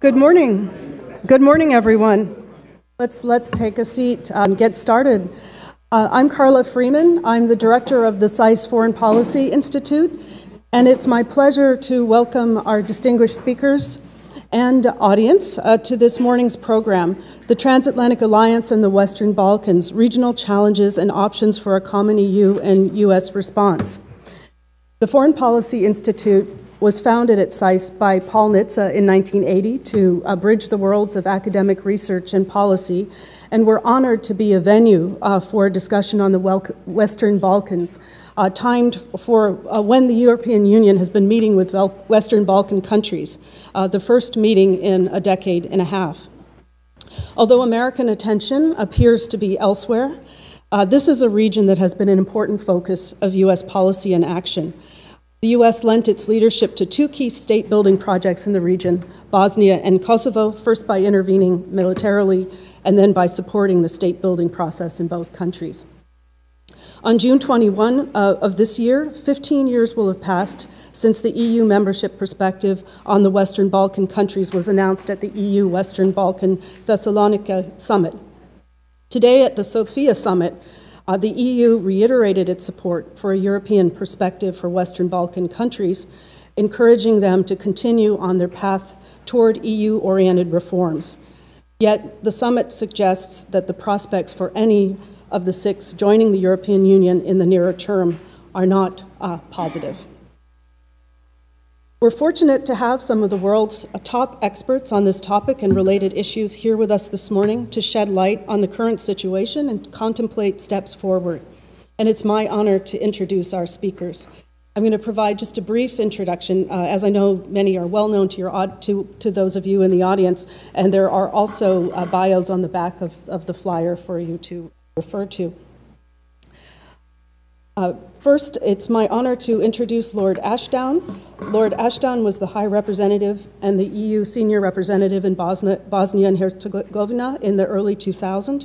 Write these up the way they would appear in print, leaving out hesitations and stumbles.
Good morning. Good morning, everyone. Let's take a seat and get started. I'm Carla Freeman. I'm the director of the SAIS Foreign Policy Institute, and it's my pleasure to welcome our distinguished speakers and audience to this morning's program, The Transatlantic Alliance and the Western Balkans, Regional Challenges and Options for a Common EU and U.S. Response. The Foreign Policy Institute was founded at SAIS by Paul Nitze in 1980 to bridge the worlds of academic research and policy, and we're honored to be a venue for a discussion on the Western Balkans, timed for when the European Union has been meeting with Western Balkan countries, the first meeting in a decade and a half. Although American attention appears to be elsewhere, this is a region that has been an important focus of U.S. policy and action. The U.S. lent its leadership to two key state-building projects in the region, Bosnia and Kosovo, first by intervening militarily and then by supporting the state-building process in both countries. On June 21 of this year, 15 years will have passed since the EU membership perspective on the Western Balkan countries was announced at the EU Western Balkan Thessalonica Summit. Today at the Sofia Summit, the EU reiterated its support for a European perspective for Western Balkan countries, encouraging them to continue on their path toward EU-oriented reforms. Yet the summit suggests that the prospects for any of the six joining the European Union in the nearer term are not positive. We're fortunate to have some of the world's top experts on this topic and related issues here with us this morning to shed light on the current situation and contemplate steps forward. And it's my honor to introduce our speakers. I'm going to provide just a brief introduction, as I know many are well known to those of you in the audience, and there are also bios on the back of the flyer for you to refer to. First, it's my honor to introduce Lord Ashdown. Lord Ashdown was the High Representative and the EU Senior Representative in Bosnia and Herzegovina in the early 2000s.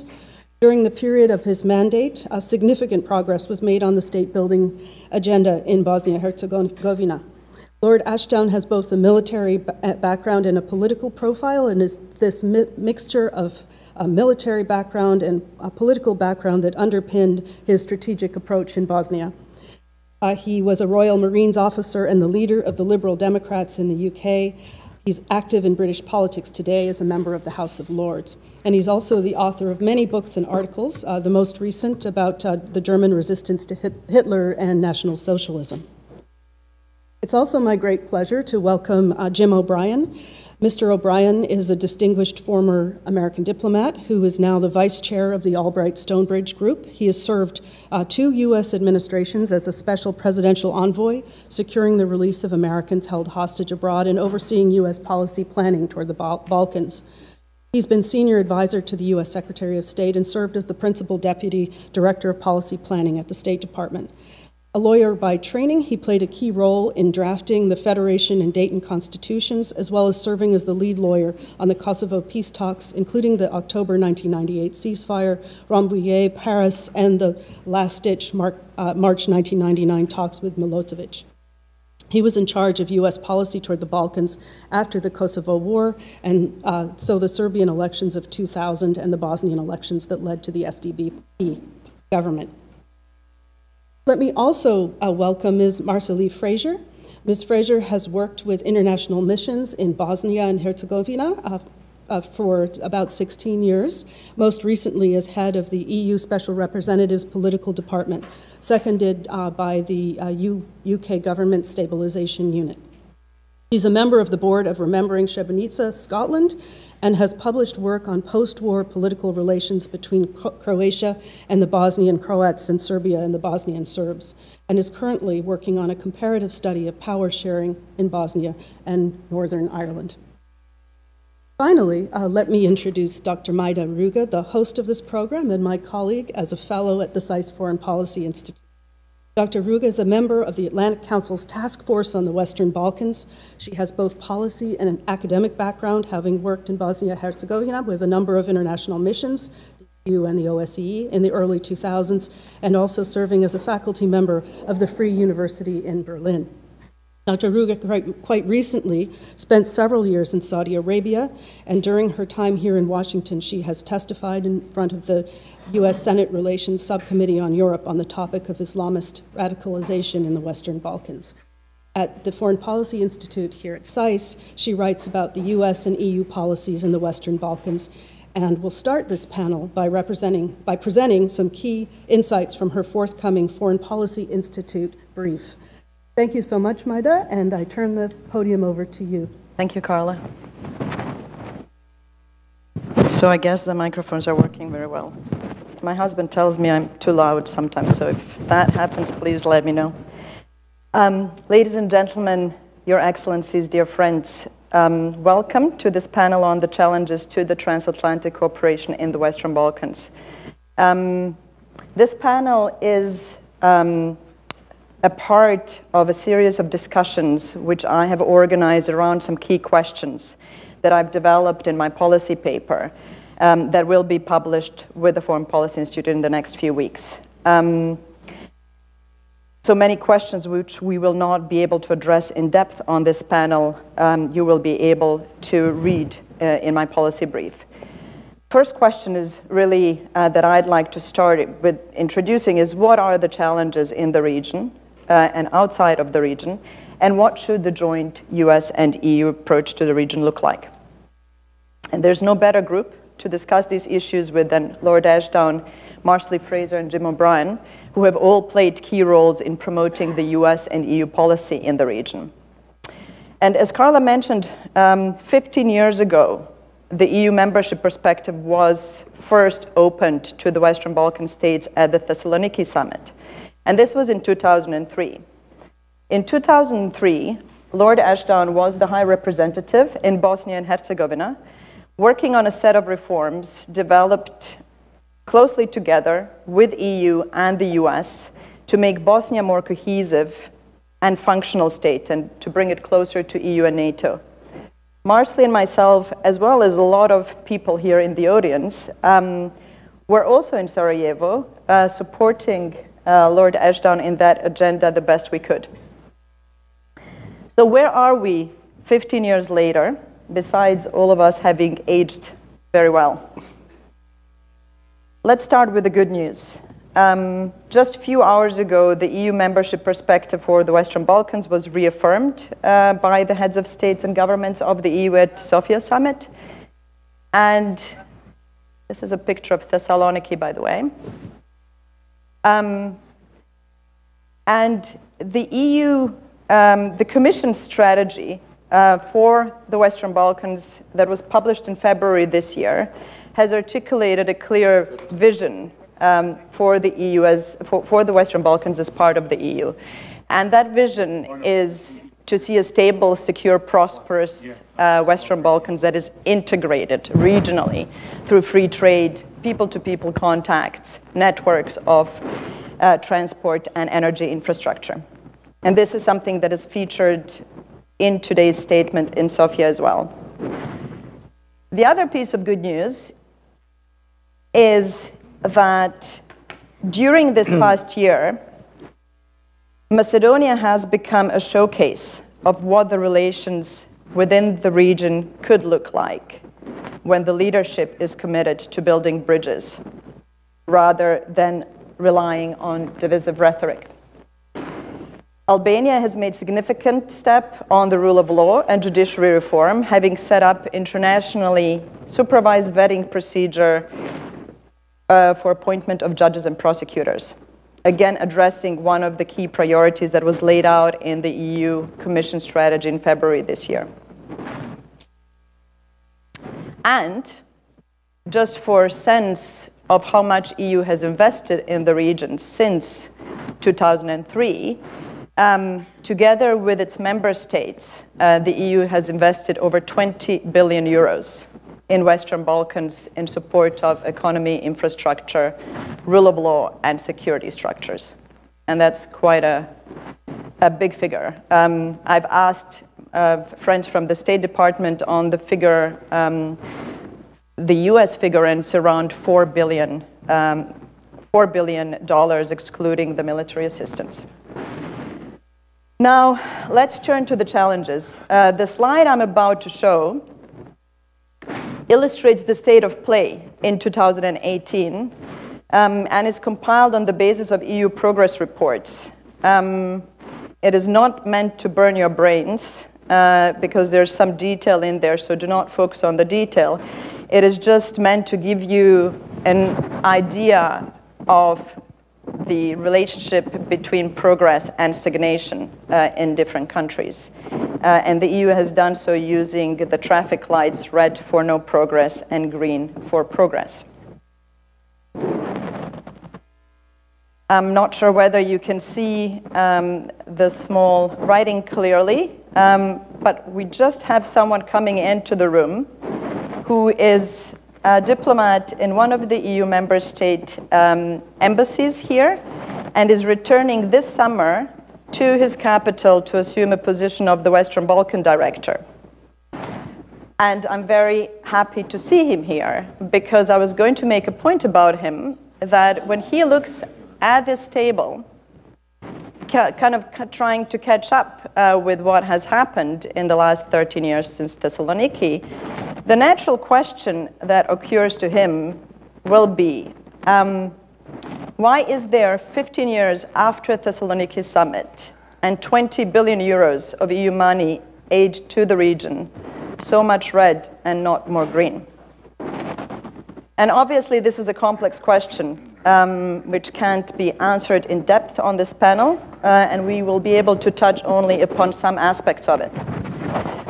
During the period of his mandate, significant progress was made on the state-building agenda in Bosnia and Herzegovina. Lord Ashdown has both a military background and a political profile, and is this mixture of a military background and a political background that underpinned his strategic approach in Bosnia. He was a Royal Marines officer and the leader of the Liberal Democrats in the UK. He's active in British politics today as a member of the House of Lords. And he's also the author of many books and articles, the most recent about the German resistance to Hitler and National Socialism. It's also my great pleasure to welcome Jim O'Brien. Mr. O'Brien is a distinguished former American diplomat who is now the vice chair of the Albright Stonebridge group. He has served two U.S. administrations as a special presidential envoy, securing the release of Americans held hostage abroad and overseeing U.S. policy planning toward the Balkans. He's been senior advisor to the U.S. Secretary of State and served as the principal deputy director of policy planning at the State Department. A lawyer by training, he played a key role in drafting the Federation and Dayton constitutions, as well as serving as the lead lawyer on the Kosovo peace talks, including the October 1998 ceasefire, Rambouillet, Paris, and the last-ditch March 1999 talks with Milosevic. He was in charge of U.S. policy toward the Balkans after the Kosovo War, and so the Serbian elections of 2000 and the Bosnian elections that led to the SDP government. Let me also welcome Ms. Marsaili Fraser. Ms. Fraser has worked with international missions in Bosnia and Herzegovina for about 16 years, most recently as head of the EU Special Representative's Political Department, seconded by the UK Government Stabilization Unit. She's a member of the board of Remembering Srebrenica, Scotland, and has published work on post-war political relations between Croatia and the Bosnian Croats and Serbia and the Bosnian Serbs, and is currently working on a comparative study of power sharing in Bosnia and Northern Ireland. Finally, let me introduce Dr. Majda Ruge, the host of this program and my colleague as a fellow at the SAIS Foreign Policy Institute. Dr. Ruge is a member of the Atlantic Council's Task Force on the Western Balkans. She has both policy and an academic background, having worked in Bosnia-Herzegovina with a number of international missions, the EU and the OSCE, in the early 2000s, and also serving as a faculty member of the Free University in Berlin. Dr. Ruge quite recently spent several years in Saudi Arabia, and during her time here in Washington, she has testified in front of the U.S. Senate Relations Subcommittee on Europe on the topic of Islamist radicalization in the Western Balkans. At the Foreign Policy Institute here at SAIS, she writes about the U.S. and EU policies in the Western Balkans, and will start this panel by presenting some key insights from her forthcoming Foreign Policy Institute brief. Thank you so much, Majda, and I turn the podium over to you. Thank you, Carla. So I guess the microphones are working very well. My husband tells me I'm too loud sometimes, so if that happens, please let me know. Ladies and gentlemen, Your Excellencies, dear friends, welcome to this panel on the challenges to the transatlantic cooperation in the Western Balkans. This panel is a part of a series of discussions which I have organized around some key questions that I've developed in my policy paper that will be published with the Foreign Policy Institute in the next few weeks. So many questions which we will not be able to address in depth on this panel, you will be able to read in my policy brief. First question is really that I'd like to start with introducing is what are the challenges in the region and outside of the region, and what should the joint US and EU approach to the region look like? And there's no better group to discuss these issues with than Lord Ashdown, Marsaili Fraser, and Jim O'Brien, who have all played key roles in promoting the US and EU policy in the region. And as Carla mentioned, 15 years ago, the EU membership perspective was first opened to the Western Balkan states at the Thessaloniki Summit. And this was in 2003. In 2003, Lord Ashdown was the High Representative in Bosnia and Herzegovina, working on a set of reforms developed closely together with EU and the US to make Bosnia more cohesive and functional state and to bring it closer to EU and NATO. Marsaili and myself, as well as a lot of people here in the audience, were also in Sarajevo supporting Lord Ashdown in that agenda the best we could. So where are we 15 years later, besides all of us having aged very well? Let's start with the good news. Just a few hours ago, the EU membership perspective for the Western Balkans was reaffirmed by the heads of states and governments of the EU at Sofia summit. And this is a picture of Thessaloniki, by the way. And the EU, the Commission strategy for the Western Balkans that was published in February this year has articulated a clear vision for the EU for the Western Balkans as part of the EU. And that vision is to see a stable, secure, prosperous Western Balkans that is integrated regionally through free trade, people-to-people contacts, networks of transport and energy infrastructure. And this is something that is featured in today's statement in Sofia as well. The other piece of good news is that during this past year, Macedonia has become a showcase of what the relations within the region could look like when the leadership is committed to building bridges rather than relying on divisive rhetoric. Albania has made significant step on the rule of law and judiciary reform, having set up internationally supervised vetting procedure for appointment of judges and prosecutors. Again, addressing one of the key priorities that was laid out in the EU Commission strategy in February this year. And just for a sense of how much EU has invested in the region since 2003, together with its member states, the EU has invested over 20 billion euros in Western Balkans in support of economy, infrastructure, rule of law, and security structures. And that's quite a big figure. I've asked friends from the State Department on the figure, the US figure, and it's around $4 billion excluding the military assistance. Now, let's turn to the challenges. The slide I'm about to show illustrates the state of play in 2018 and is compiled on the basis of EU progress reports. It is not meant to burn your brains because there's some detail in there, so do not focus on the detail. It is just meant to give you an idea of the relationship between progress and stagnation in different countries. And the EU has done so using the traffic lights, red for no progress and green for progress. I'm not sure whether you can see the small writing clearly, but we just have someone coming into the room who is a diplomat in one of the EU member state embassies here and is returning this summer to his capital to assume a position of the Western Balkan director. And I'm very happy to see him here because I was going to make a point about him that when he looks at this table, kind of trying to catch up with what has happened in the last 13 years since Thessaloniki, the natural question that occurs to him will be, why is there 15 years after Thessaloniki summit and 20 billion euros of EU money aid to the region, so much red and not more green? And obviously this is a complex question which can't be answered in depth on this panel, and we will be able to touch only upon some aspects of it.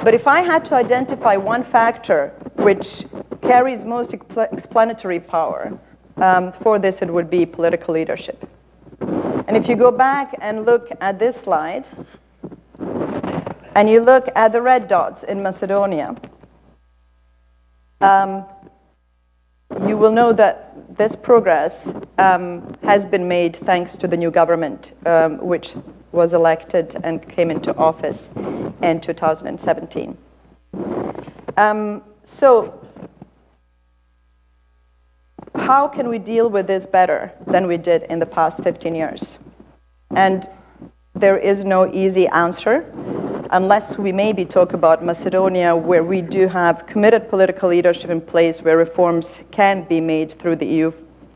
But if I had to identify one factor which carries most explanatory power, for this it would be political leadership. And if you go back and look at this slide, and you look at the red dots in Macedonia, you will know that this progress has been made thanks to the new government, which was elected and came into office in 2017. So how can we deal with this better than we did in the past 15 years? And there is no easy answer, unless we maybe talk about Macedonia, where we do have committed political leadership in place, where reforms can be made through the EU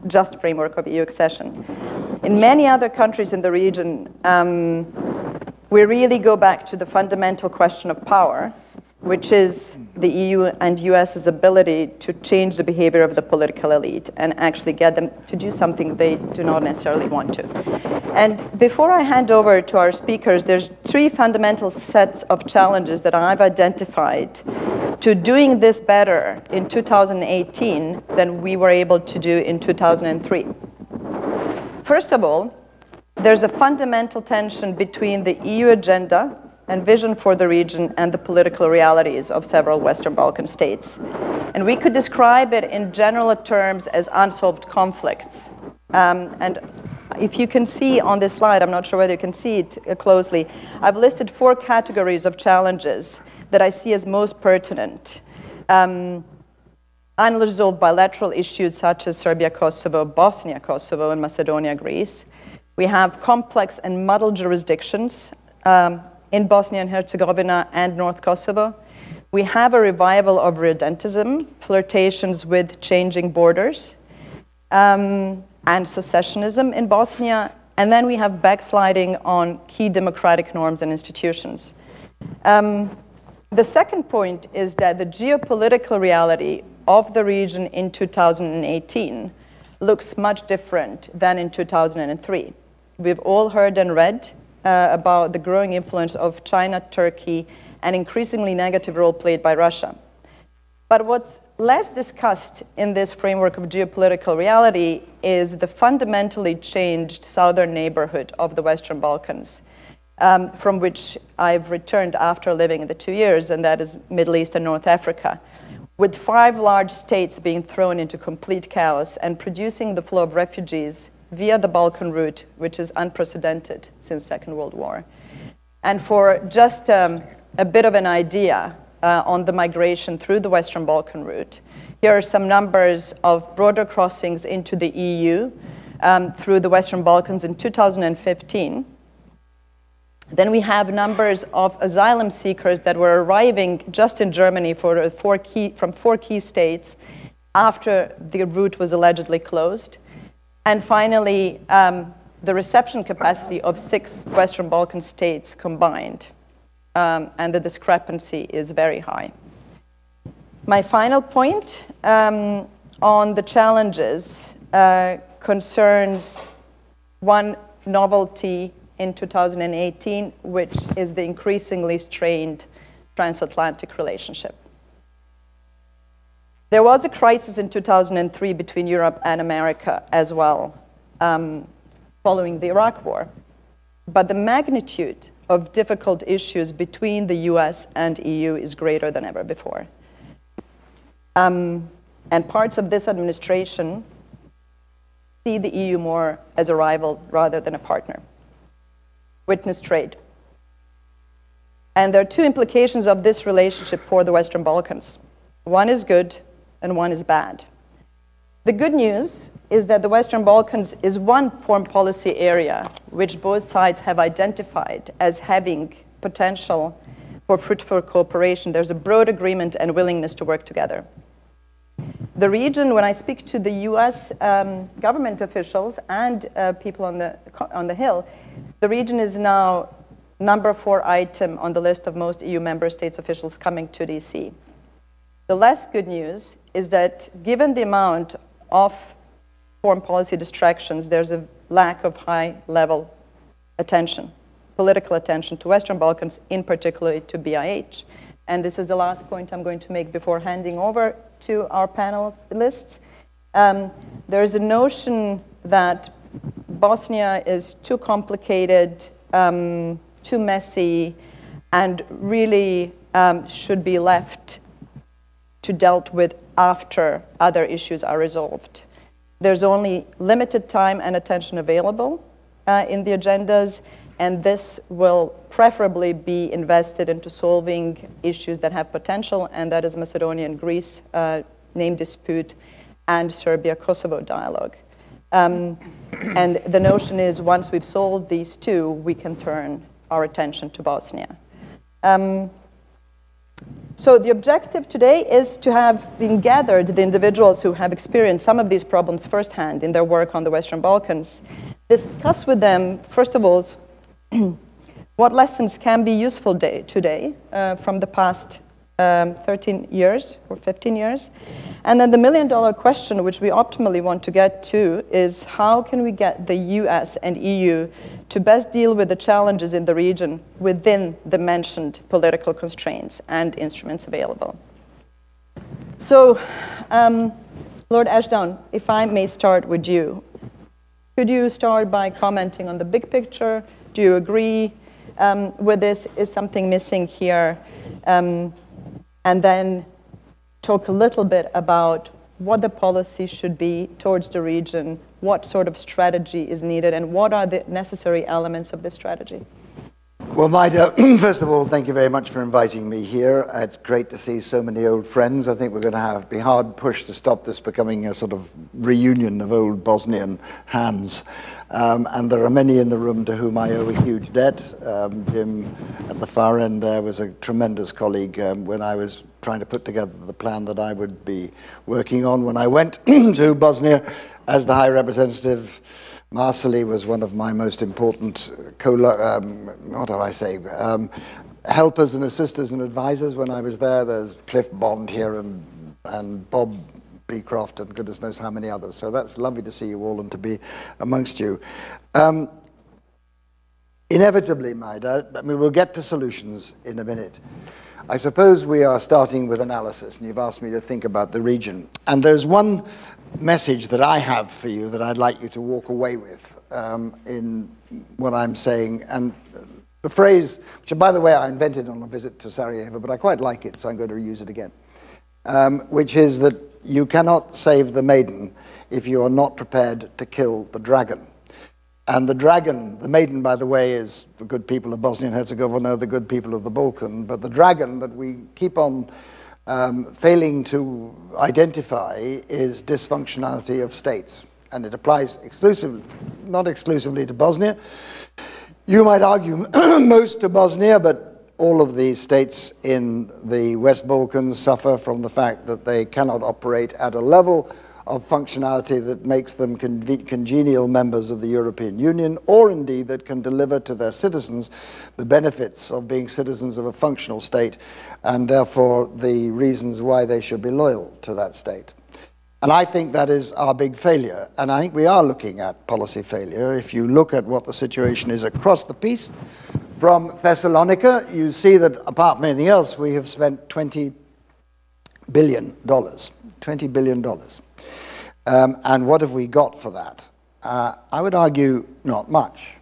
just framework of EU accession. In many other countries in the region, we really go back to the fundamental question of power, which is the EU and US's ability to change the behavior of the political elite and actually get them to do something they do not necessarily want to. And before I hand over to our speakers, there's three fundamental sets of challenges that I've identified to doing this better in 2018 than we were able to do in 2003. First of all, there's a fundamental tension between the EU agenda and vision for the region and the political realities of several Western Balkan states. And we could describe it in general terms as unsolved conflicts. And if you can see on this slide, I'm not sure whether you can see it closely, I've listed 4 categories of challenges that I see as most pertinent. Unresolved bilateral issues such as Serbia, Kosovo, Bosnia, Kosovo, and Macedonia, Greece. We have complex and muddled jurisdictions in Bosnia and Herzegovina and North Kosovo. We have a revival of redentism, flirtations with changing borders, and secessionism in Bosnia. And then we have backsliding on key democratic norms and institutions. The second point is that the geopolitical reality of the region in 2018 looks much different than in 2003. We've all heard and read about the growing influence of China, Turkey, and increasingly negative role played by Russia. But what's less discussed in this framework of geopolitical reality is the fundamentally changed southern neighborhood of the Western Balkans, from which I've returned after living in the 2 years, and that is Middle East and North Africa, with 5 large states being thrown into complete chaos and producing the flow of refugees via the Balkan route, which is unprecedented since Second World War. And for just a bit of an idea on the migration through the Western Balkan route, here are some numbers of border crossings into the EU through the Western Balkans in 2015. Then we have numbers of asylum seekers that were arriving just in Germany from 4 key states after the route was allegedly closed. And finally, the reception capacity of 6 Western Balkan states combined. And the discrepancy is very high. My final point on the challenges concerns one novelty in 2018, which is the increasingly strained transatlantic relationship. There was a crisis in 2003 between Europe and America as well, following the Iraq War. But the magnitude of difficult issues between the US and EU is greater than ever before. And parts of this administration see the EU more as a rival rather than a partner. Witness trade. And there are 2 implications of this relationship for the Western Balkans. One is good and one is bad. The good news is that the Western Balkans is one foreign policy area which both sides have identified as having potential for fruitful cooperation. There's a broad agreement and willingness to work together. The region, when I speak to the US government officials and people on the Hill, the region is now number 4 item on the list of most EU member states officials coming to DC. The less good news is that given the amount of foreign policy distractions, there's a lack of high-level attention, political attention to Western Balkans, in particular to BIH. And this is the last point I'm going to make before handing over to our panelists. There's a notion that Bosnia is too complicated, too messy, and really should be left to dealt with after other issues are resolved. There's only limited time and attention available in the agendas, and this will preferably be invested into solving issues that have potential, and that is Macedonia and Greece name dispute and Serbia-Kosovo dialogue. And the notion is once we've solved these 2, we can turn our attention to Bosnia. So the objective today is to have been gathered the individuals who have experienced some of these problems firsthand in their work on the Western Balkans, discuss with them, first of all, what lessons can be useful today from the past 13 years or 15 years. And then the million-dollar question, which we optimally want to get to, is how can we get the US and EU to best deal with the challenges in the region within the mentioned political constraints and instruments available. So, Lord Ashdown, if I may start with you, could you start by commenting on the big picture? Do you agree with this? Is something missing here? And then talk a little bit about what the policy should be towards the region, what sort of strategy is needed, and what are the necessary elements of this strategy? Well, Majda, first of all, thank you very much for inviting me here. It's great to see so many old friends. I think we're going to be hard pushed to stop this becoming a sort of reunion of old Bosnian hands. And there are many in the room to whom I owe a huge debt. Jim at the far end there was a tremendous colleague when I was trying to put together the plan that I would be working on when I went to Bosnia as the High Representative. Marsaili was one of my most important helpers and assisters and advisors when I was there. There's Cliff Bond here and Bob Beecroft and goodness knows how many others. So that's lovely to see you all and to be amongst you. Inevitably, Majda, I mean, we'll get to solutions in a minute. I suppose we are starting with analysis, and you've asked me to think about the region. And there's one message that I have for you that I'd like you to walk away with in what I'm saying. And the phrase, which by the way I invented on a visit to Sarajevo, but I quite like it, so I'm going to reuse it again, which is that you cannot save the maiden if you are not prepared to kill the dragon. And the dragon, the maiden, by the way, is the good people of Bosnia and Herzegovina, the good people of the Balkan, but the dragon that we keep on failing to identify is dysfunctionality of states. And it applies exclusively, not exclusively to Bosnia. You might argue most to Bosnia, but all of these states in the West Balkans suffer from the fact that they cannot operate at a level of functionality that makes them congenial members of the European Union, or indeed that can deliver to their citizens the benefits of being citizens of a functional state, and therefore the reasons why they should be loyal to that state. And I think that is our big failure, and I think we are looking at policy failure. If you look at what the situation is across the piece, from Thessalonica, you see that apart from anything else, we have spent $20 billion. $20 billion. And what have we got for that? I would argue not much.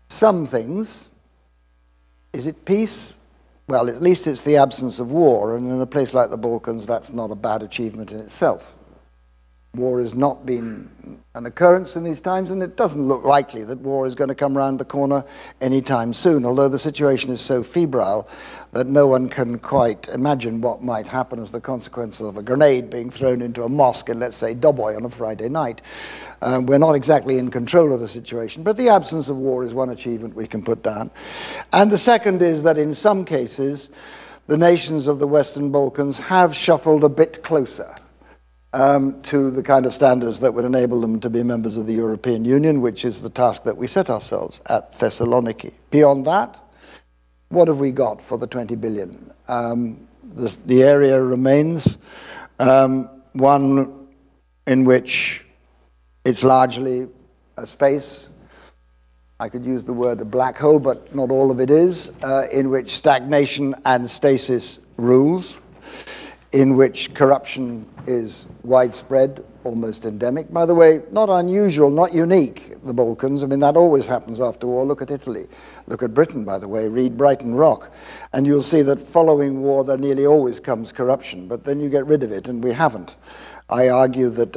Some things. Is it peace? Well, at least it's the absence of war, and in a place like the Balkans, that's not a bad achievement in itself. War has not been an occurrence in these times, and it doesn't look likely that war is going to come around the corner anytime soon, although the situation is so febrile that no one can quite imagine what might happen as the consequence of a grenade being thrown into a mosque in, let's say, Doboj on a Friday night. We're not exactly in control of the situation, but the absence of war is one achievement we can put down. And the second is that in some cases, the nations of the Western Balkans have shuffled a bit closer to the kind of standards that would enable them to be members of the European Union, which is the task that we set ourselves at Thessaloniki. Beyond that, what have we got for the 20 billion? The area remains one in which it's largely a space, I could use the word a black hole, but not all of it is, in which stagnation and stasis rules, in which corruption is widespread, almost endemic. By the way, not unusual, not unique, the Balkans. I mean, that always happens after war. Look at Italy. Look at Britain, by the way. Read Brighton Rock. And you'll see that following war, there nearly always comes corruption, but then you get rid of it, and we haven't. I would argue that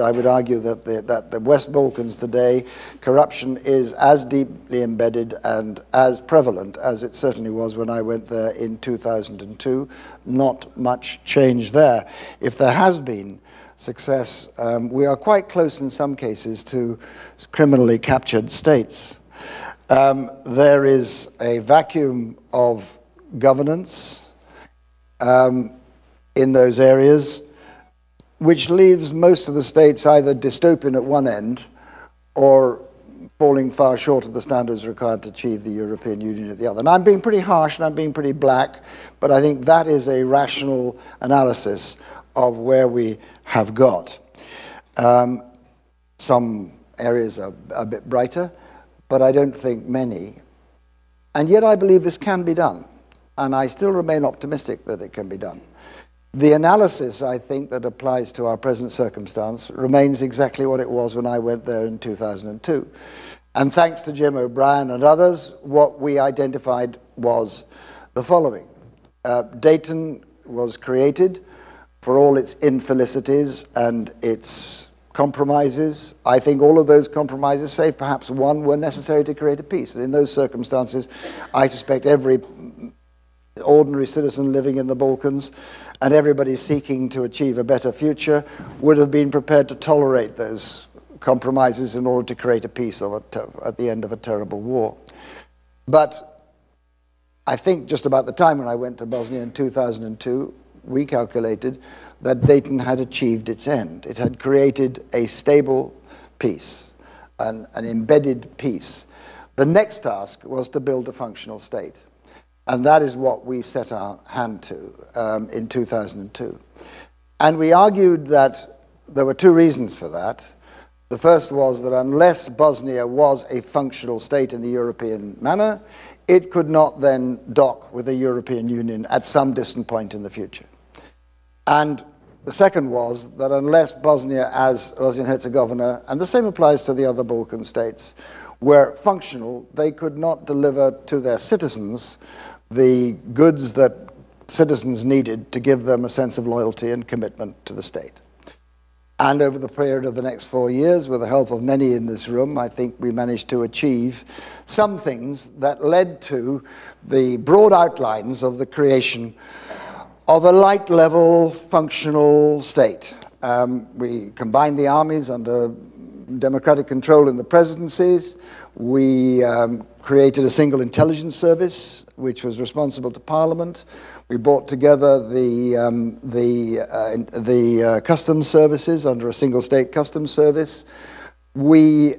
the West Balkans today, corruption is as deeply embedded and as prevalent as it certainly was when I went there in 2002. Not much change there. If there has been success, we are quite close in some cases to criminally captured states. There is a vacuum of governance in those areas, which leaves most of the states either dystopian at one end or falling far short of the standards required to achieve the European Union at the other. And I'm being pretty harsh and I'm being pretty black, but I think that is a rational analysis of where we have got. Some areas are a bit brighter, but I don't think many. And yet I believe this can be done, and I still remain optimistic that it can be done. The analysis, I think, that applies to our present circumstance remains exactly what it was when I went there in 2002. And thanks to Jim O'Brien and others, what we identified was the following. Dayton was created for all its infelicities and its compromises. I think all of those compromises, save perhaps one, were necessary to create a peace. And in those circumstances, I suspect every ordinary citizen living in the Balkans and everybody seeking to achieve a better future would have been prepared to tolerate those compromises in order to create a peace at the end of a terrible war. But I think just about the time when I went to Bosnia in 2002, we calculated that Dayton had achieved its end. It had created a stable peace, an embedded peace. The next task was to build a functional state. And that is what we set our hand to in 2002. And we argued that there were two reasons for that. The first was that unless Bosnia was a functional state in the European manner, it could not then dock with the European Union at some distant point in the future. And the second was that unless Bosnia, as Bosnia and Herzegovina, and the same applies to the other Balkan states, were functional, they could not deliver to their citizens the goods that citizens needed to give them a sense of loyalty and commitment to the state. And over the period of the next 4 years, with the help of many in this room, I think we managed to achieve some things that led to the broad outlines of the creation of a light-level, functional state. We combined the armies under democratic control in the presidencies. We created a single intelligence service, which was responsible to Parliament. We brought together the customs services under a single state customs service. We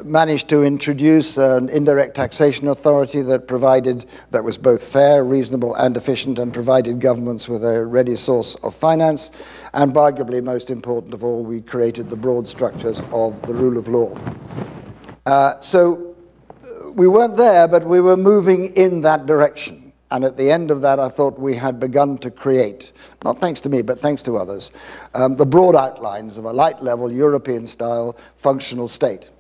managed to introduce an indirect taxation authority that was both fair, reasonable, and efficient, and provided governments with a ready source of finance. And arguably most important of all, we created the broad structures of the rule of law. So we weren't there, but we were moving in that direction. And at the end of that, I thought we had begun to create, not thanks to me, but thanks to others, the broad outlines of a light-level, European-style functional state.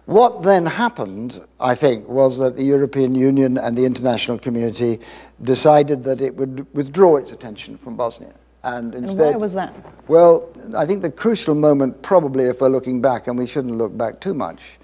What then happened, I think, was that the European Union and the international community decided that it would withdraw its attention from Bosnia. And instead, why was that? Well, I think the crucial moment, probably if we're looking back, and we shouldn't look back too much,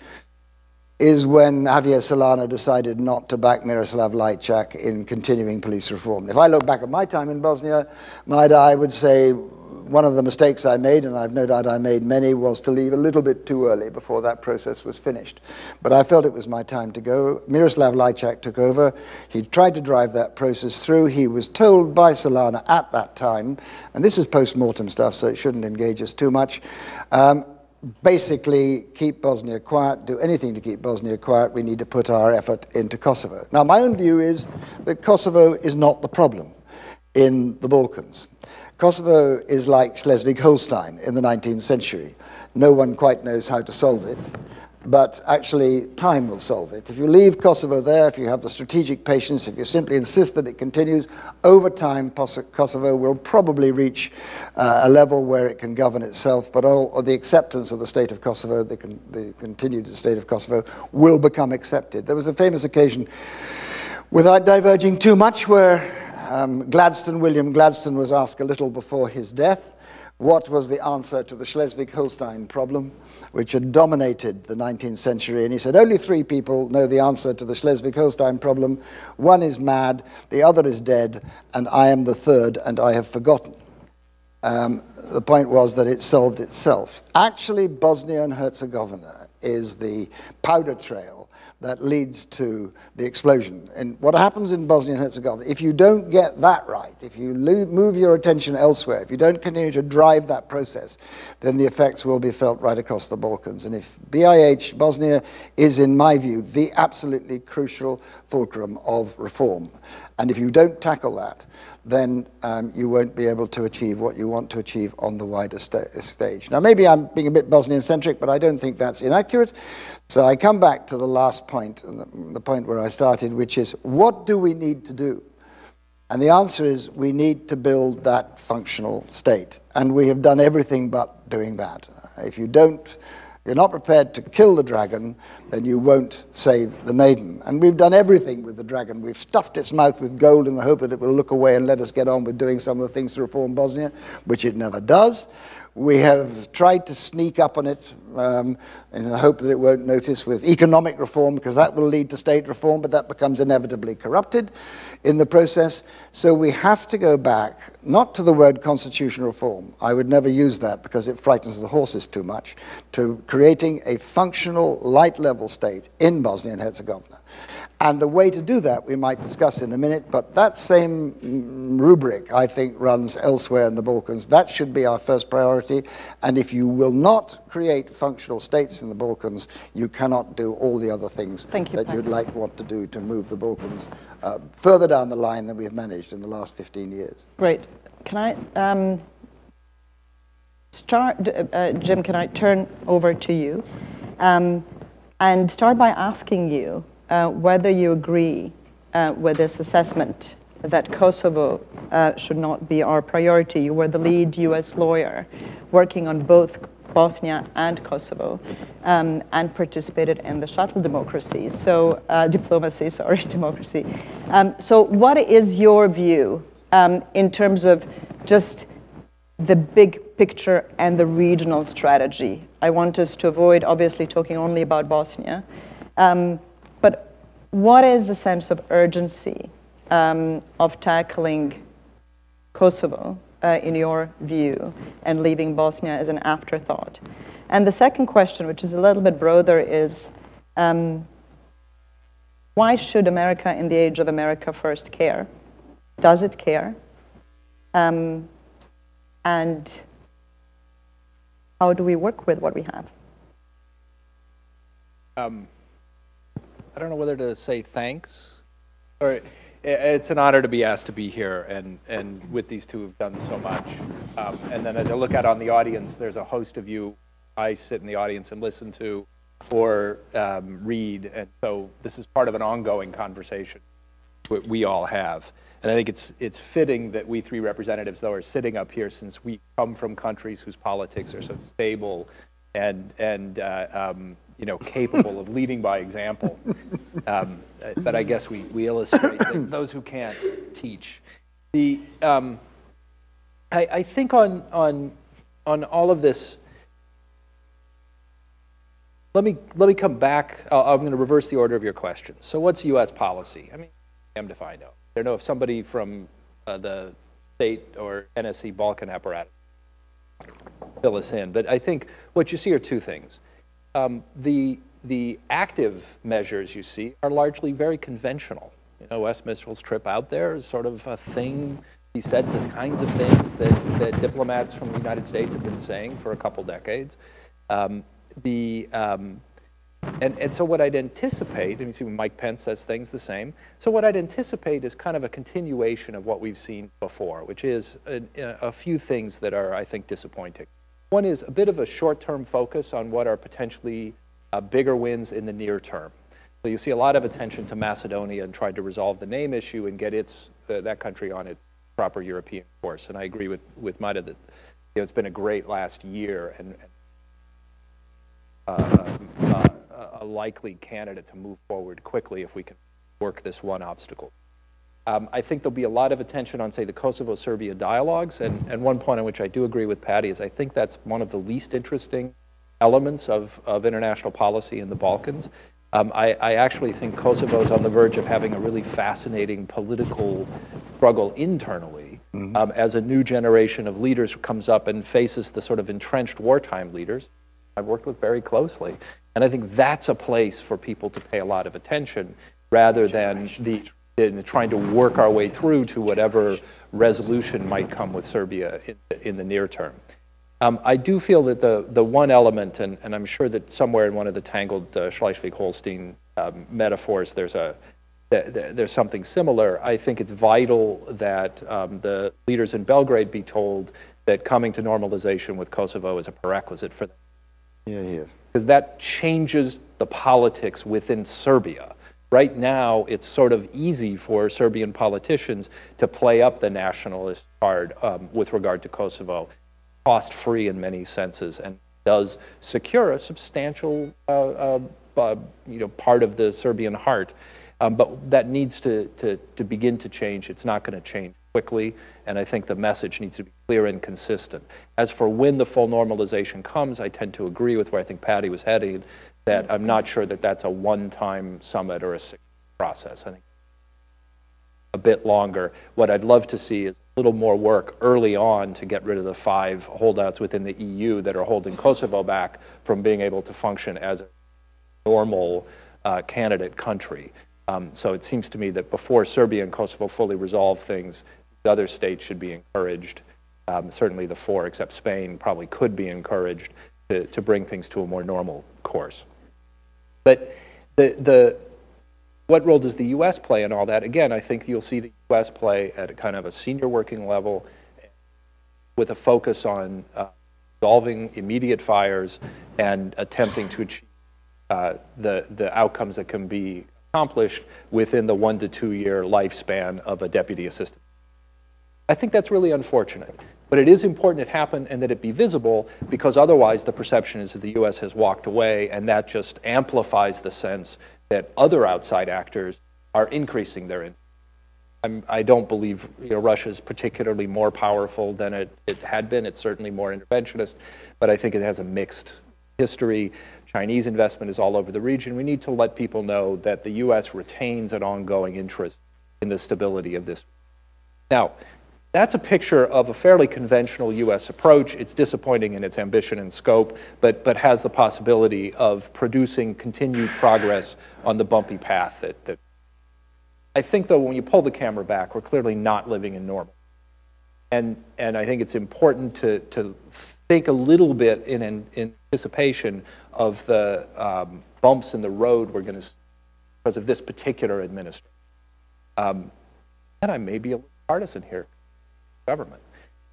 is when Javier Solana decided not to back Miroslav Lajčák in continuing police reform. If I look back at my time in Bosnia, Majda, I would say one of the mistakes I made, and I've no doubt I made many, was to leave a little bit too early before that process was finished. But I felt it was my time to go. Miroslav Lajčák took over. He tried to drive that process through. He was told by Solana at that time, and this is post-mortem stuff, so it shouldn't engage us too much, basically, keep Bosnia quiet, do anything to keep Bosnia quiet. We need to put our effort into Kosovo. Now, my own view is that Kosovo is not the problem in the Balkans. Kosovo is like Schleswig-Holstein in the 19th century. No one quite knows how to solve it, but actually time will solve it. If you leave Kosovo there, if you have the strategic patience, if you simply insist that it continues, over time Kosovo will probably reach a level where it can govern itself, but the acceptance of the state of Kosovo, the continued state of Kosovo, will become accepted. There was a famous occasion, without diverging too much, where William Gladstone was asked a little before his death, what was the answer to the Schleswig-Holstein problem, which had dominated the 19th century? And he said, only 3 people know the answer to the Schleswig-Holstein problem. One is mad, the other is dead, and I am the third, and I have forgotten. The point was that it solved itself. Actually, Bosnia and Herzegovina is the powder trail that leads to the explosion. And what happens in Bosnia and Herzegovina, if you don't get that right, if you move your attention elsewhere, if you don't continue to drive that process, then the effects will be felt right across the Balkans. And if BIH, Bosnia, is, in my view, the absolutely crucial fulcrum of reform, and if you don't tackle that, then you won't be able to achieve what you want to achieve on the wider stage. Now, maybe I'm being a bit Bosnian-centric, but I don't think that's inaccurate. So I come back to the last point, the point where I started, which is, what do we need to do? And the answer is, we need to build that functional state. And we have done everything but doing that. If you're not prepared to kill the dragon, then you won't save the maiden. And we've done everything with the dragon. We've stuffed its mouth with gold in the hope that it will look away and let us get on with doing some of the things to reform Bosnia, which it never does. We have tried to sneak up on it in the hope that it won't notice with economic reform, because that will lead to state reform, but that becomes inevitably corrupted in the process. So we have to go back, not to the word constitutional reform. I would never use that because it frightens the horses too much, to creating a functional, light-level state in Bosnia and Herzegovina. And the way to do that we might discuss in a minute, but that same rubric, I think, runs elsewhere in the Balkans. That should be our first priority. And if you will not create functional states in the Balkans, you cannot do all the other things that you'd want to do to move the Balkans further down the line than we've managed in the last 15 years. Great. Can I start, Jim, can I turn over to you and start by asking you whether you agree with this assessment that Kosovo should not be our priority. You were the lead US lawyer working on both Bosnia and Kosovo and participated in the shuttle democracy. So, democracy. So what is your view in terms of just the big picture and the regional strategy? I want us to avoid, obviously, talking only about Bosnia. But what is the sense of urgency of tackling Kosovo, in your view, and leaving Bosnia as an afterthought? And the second question, which is a little bit broader, is Why should America, in the age of America First, care? Does it care? And how do we work with what we have? I don't know whether to say thanks, or it's an honor to be asked to be here and with these two who've done so much. And then as I look out on the audience, there's a host of you I sit in the audience and listen to or read, and so this is part of an ongoing conversation we all have. And I think it's fitting that we three representatives, though, are sitting up here since we come from countries whose politics are so stable and you know, capable of leading by example. But I guess we illustrate that those who can't teach. I think on all of this, let me come back. I'm going to reverse the order of your questions. So what's U.S. policy? I mean, I'm to find out. I don't know if somebody from the state or NSC Balkan apparatus fill us in, but I think what you see are two things. The active measures you see are largely very conventional. You know, Wes Mitchell's trip out there is sort of a thing. He said the kinds of things that diplomats from the United States have been saying for a couple decades. And so what I'd anticipate, and you see when Mike Pence says things the same, so what I'd anticipate is kind of a continuation of what we've seen before, which is a few things that are, I think, disappointing. One is a bit of a short-term focus on what are potentially bigger wins in the near term. So you see a lot of attention to Macedonia and trying to resolve the name issue and get that country on its proper European course. And I agree with Majda that, you know, it's been a great last year and a likely candidate to move forward quickly if we can work this one obstacle. I think there'll be a lot of attention on, say, the Kosovo-Serbia dialogues, and one point on which I do agree with Paddy is I think that's one of the least interesting elements of international policy in the Balkans. I actually think Kosovo is on the verge of having a really fascinating political struggle internally as a new generation of leaders comes up and faces the sort of entrenched wartime leaders I've worked with very closely. And I think that's a place for people to pay a lot of attention rather than trying to work our way through to whatever resolution might come with Serbia in the near term. I do feel that the one element, and I'm sure that somewhere in one of the tangled Schleswig-Holstein metaphors, there's something similar. I think it's vital that the leaders in Belgrade be told that coming to normalization with Kosovo is a prerequisite for them. Yeah. Because that changes the politics within Serbia. Right now, it's sort of easy for Serbian politicians to play up the nationalist card with regard to Kosovo, cost-free in many senses, and does secure a substantial part of the Serbian heart. But that needs to begin to change. It's not going to change quickly, and I think the message needs to be clear and consistent. As for when the full normalization comes, I tend to agree with where I think Paddy was heading, that I'm not sure that that's a one-time summit or a process. I think a bit longer. What I'd love to see is a little more work early on to get rid of the 5 holdouts within the EU that are holding Kosovo back from being able to function as a normal candidate country. So it seems to me that before Serbia and Kosovo fully resolve things, the other states should be encouraged. Certainly the 4, except Spain, probably could be encouraged to bring things to a more normal course. But what role does the U.S. play in all that? Again, I think you'll see the U.S. play at a kind of a senior working level with a focus on resolving immediate fires and attempting to achieve the outcomes that can be accomplished within the 1 to 2 year lifespan of a deputy assistant. I think that's really unfortunate, but it is important it happen and that it be visible, because otherwise the perception is that the U.S. has walked away, and that just amplifies the sense that other outside actors are increasing their interest. I don't believe Russia is particularly more powerful than it had been. It's certainly more interventionist, but I think it has a mixed history. Chinese investment is all over the region. We need to let people know that the U.S. retains an ongoing interest in the stability of this. Now, That's a picture of a fairly conventional U.S. approach. It's disappointing in its ambition and scope, but has the possibility of producing continued progress on the bumpy path that I think, though, when you pull the camera back, we're clearly not living in normal. And I think it's important to think a little bit in anticipation of the bumps in the road we're going to see because of this particular administration. And I may be a little partisan here. Government.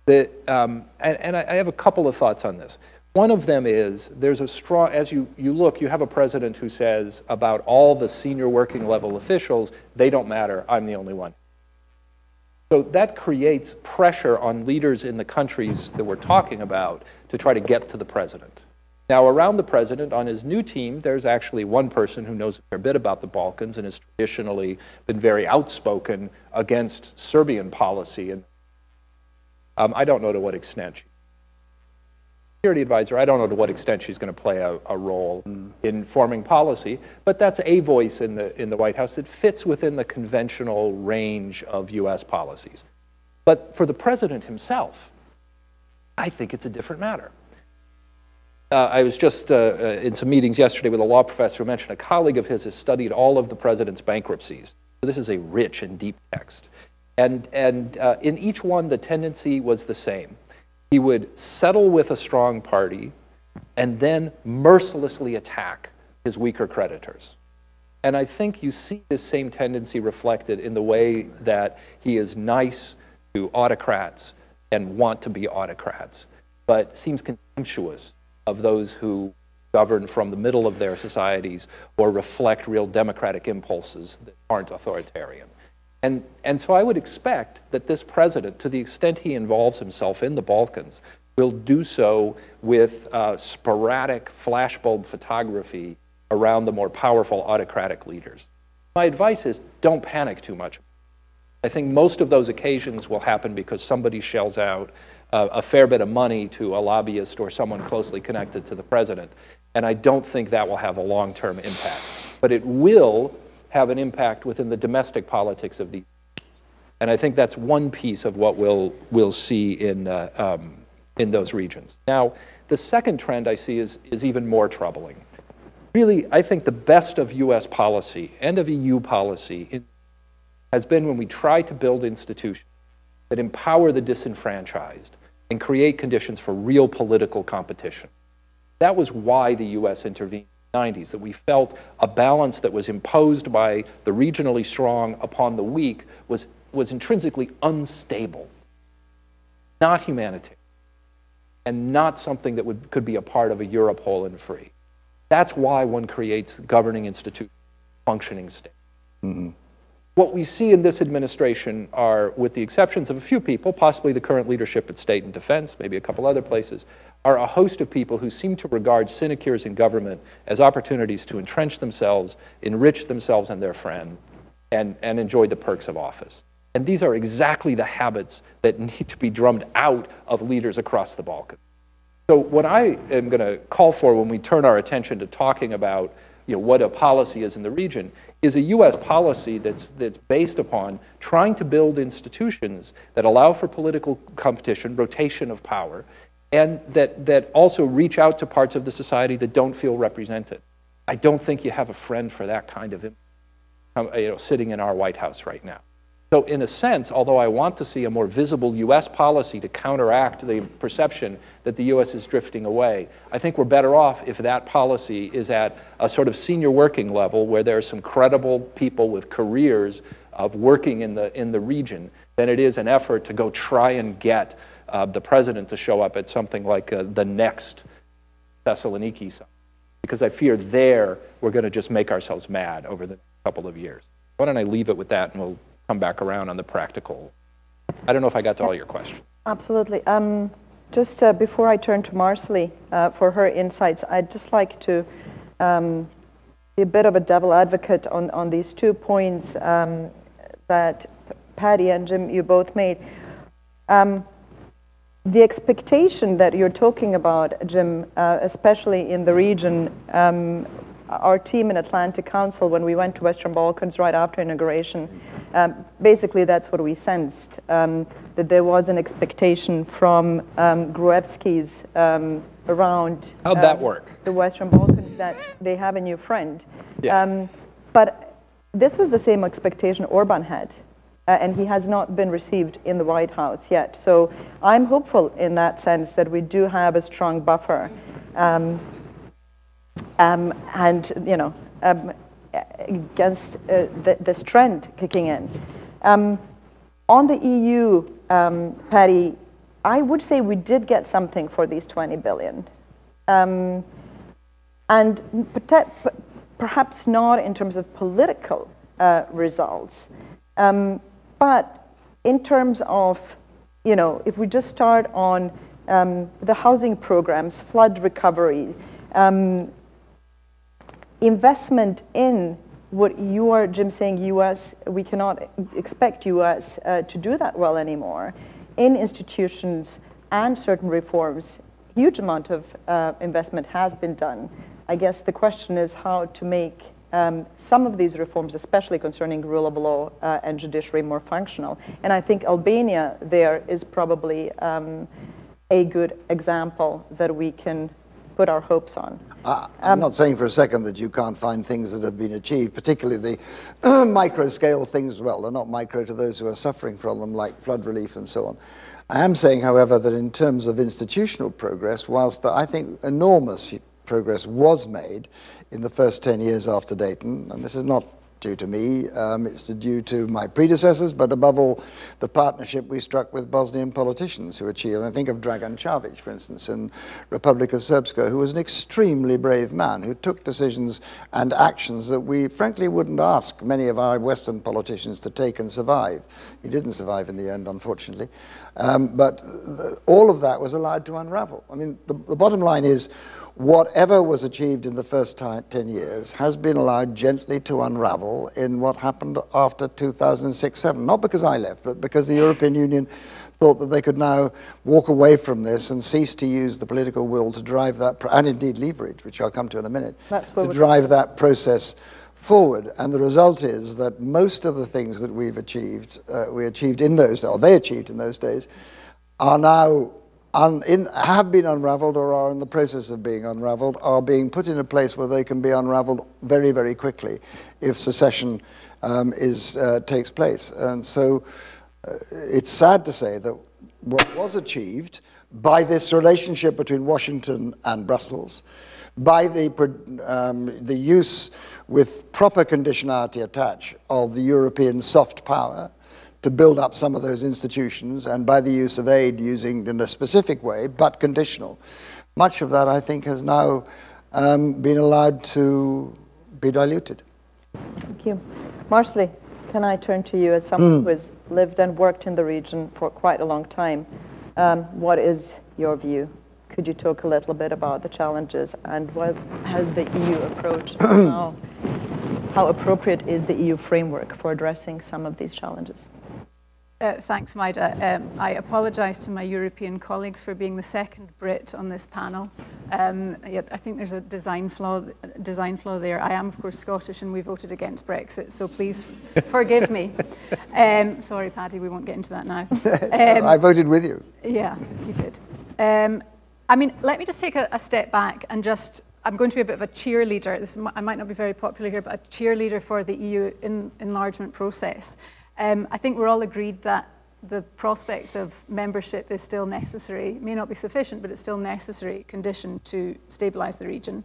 I have a couple of thoughts on this. One of them is there's a strong, as you look, you have a president who says about all the senior working level officials, they don't matter, I'm the only one. So that creates pressure on leaders in the countries that we're talking about to try to get to the president. Now, around the president, on his new team, there's actually one person who knows a fair bit about the Balkans and has traditionally been very outspoken against Serbian policy. And I don't know to what extent. Security advisor, I don't know to what extent she's going to play a role in forming policy, but that's a voice in the White House that fits within the conventional range of U.S. policies. But for the president himself, I think it's a different matter. I was just in some meetings yesterday with a law professor who mentioned a colleague of his has studied all of the president's bankruptcies. So this is a rich and deep text. And in each one, the tendency was the same. He would settle with a strong party and then mercilessly attack his weaker creditors. And I think you see this same tendency reflected in the way that he is nice to autocrats and want to be autocrats, but seems contemptuous of those who govern from the middle of their societies or reflect real democratic impulses that aren't authoritarian. And so I would expect that this president, to the extent he involves himself in the Balkans, will do so with sporadic flashbulb photography around the more powerful autocratic leaders. My advice is don't panic too much. I think most of those occasions will happen because somebody shells out a fair bit of money to a lobbyist or someone closely connected to the president. And I don't think that will have a long-term impact. But it will have an impact within the domestic politics of these. And I think that's one piece of what we'll see in those regions. Now, the second trend I see is even more troubling. Really, I think the best of US policy and of EU policy has been when we try to build institutions that empower the disenfranchised and create conditions for real political competition. That was why the US intervened in the 90s, that we felt a balance that was imposed by the regionally strong upon the weak was intrinsically unstable, not humanitarian, and not something that could be a part of a Europe whole and free. That's why one creates governing institutions, functioning state. Mm-hmm. What we see in this administration are, with the exceptions of a few people, possibly the current leadership at State and Defense, maybe a couple other places, are a host of people who seem to regard sinecures in government as opportunities to entrench themselves, enrich themselves and their friends, and enjoy the perks of office. And these are exactly the habits that need to be drummed out of leaders across the Balkans. So what I am going to call for when we turn our attention to talking about what a policy is in the region is a U.S. policy that's based upon trying to build institutions that allow for political competition, rotation of power, and that also reach out to parts of the society that don't feel represented. I don't think you have a friend for that kind of sitting in our White House right now. So in a sense, although I want to see a more visible U.S. policy to counteract the perception that the U.S. is drifting away, I think we're better off if that policy is at a sort of senior working level where there are some credible people with careers of working in the region than it is an effort to go try and get the president to show up at something like the next Thessaloniki summit. Because I fear there we're going to just make ourselves mad over the next couple of years. Why don't I leave it with that and we'll come back around on the practical. I don't know if I got to all your questions. Absolutely. Just before I turn to Marsaili for her insights, I'd just like to be a bit of a devil advocate on these 2 points that Paddy and Jim, you both made. The expectation that you're talking about, Jim, especially in the region, our team in Atlantic Council, when we went to Western Balkans right after inauguration, Basically, that's what we sensed, that there was an expectation from Gruevski's around How'd that work? the Western Balkans that they have a new friend. Yeah. But this was the same expectation Orban had, and he has not been received in the White House yet. So I'm hopeful in that sense that we do have a strong buffer, and against this trend kicking in. On the EU, Paddy, I would say we did get something for these 20 billion. And perhaps not in terms of political results, but in terms of, if we just start on the housing programs, flood recovery, investment in what you are, Jim, saying US, we cannot expect US to do that well anymore, in institutions and certain reforms, huge amount of investment has been done. I guess the question is how to make some of these reforms, especially concerning rule of law and judiciary, more functional. And I think Albania there is probably a good example that we can put our hopes on. I'm not saying for a second that you can't find things that have been achieved, particularly the micro-scale things. Well, they're not micro to those who are suffering from them, like flood relief and so on. I am saying, however, that in terms of institutional progress, whilst I think enormous progress was made in the first 10 years after Dayton, and this is not due to me, it's due to my predecessors, but above all, the partnership we struck with Bosnian politicians who achieved. I think of Dragan Čavić, for instance, in Republika Srpska, who was an extremely brave man, who took decisions and actions that we frankly wouldn't ask many of our Western politicians to take and survive. He didn't survive in the end, unfortunately. But all of that was allowed to unravel. I mean, the bottom line is, whatever was achieved in the first 10 years has been allowed gently to unravel in what happened after 2006-07. Not because I left, but because the European Union thought that they could now walk away from this and cease to use the political will to drive that, and indeed leverage, which I'll come to in a minute, to drive that process forward. And the result is that most of the things that we achieved in those, or they achieved in those days, are now have been unraveled or are in the process of being unraveled, are being put in a place where they can be unraveled very, very quickly if secession takes place. And so it's sad to say that what was achieved by this relationship between Washington and Brussels, by the use with proper conditionality attached of the European soft power, to build up some of those institutions, and by the use of aid using in a specific way, but conditional. Much of that, I think, has now been allowed to be diluted. Thank you. Marsaili, can I turn to you as someone who has lived and worked in the region for quite a long time? What is your view? Could you talk a little bit about the challenges and what has the EU approach and how appropriate is the EU framework for addressing some of these challenges? Thanks, Majda. I apologise to my European colleagues for being the second Brit on this panel. I think there's a design flaw there. I am, of course, Scottish, and we voted against Brexit, so please forgive me. Sorry, Paddy, we won't get into that now. I voted with you. Yeah, you did. I mean, let me just take a step back and I'm going to be a bit of a cheerleader. I might not be very popular here, but a cheerleader for the EU enlargement process. I think we're all agreed that the prospect of membership is still necessary. It may not be sufficient, but it's still necessary condition to stabilise the region.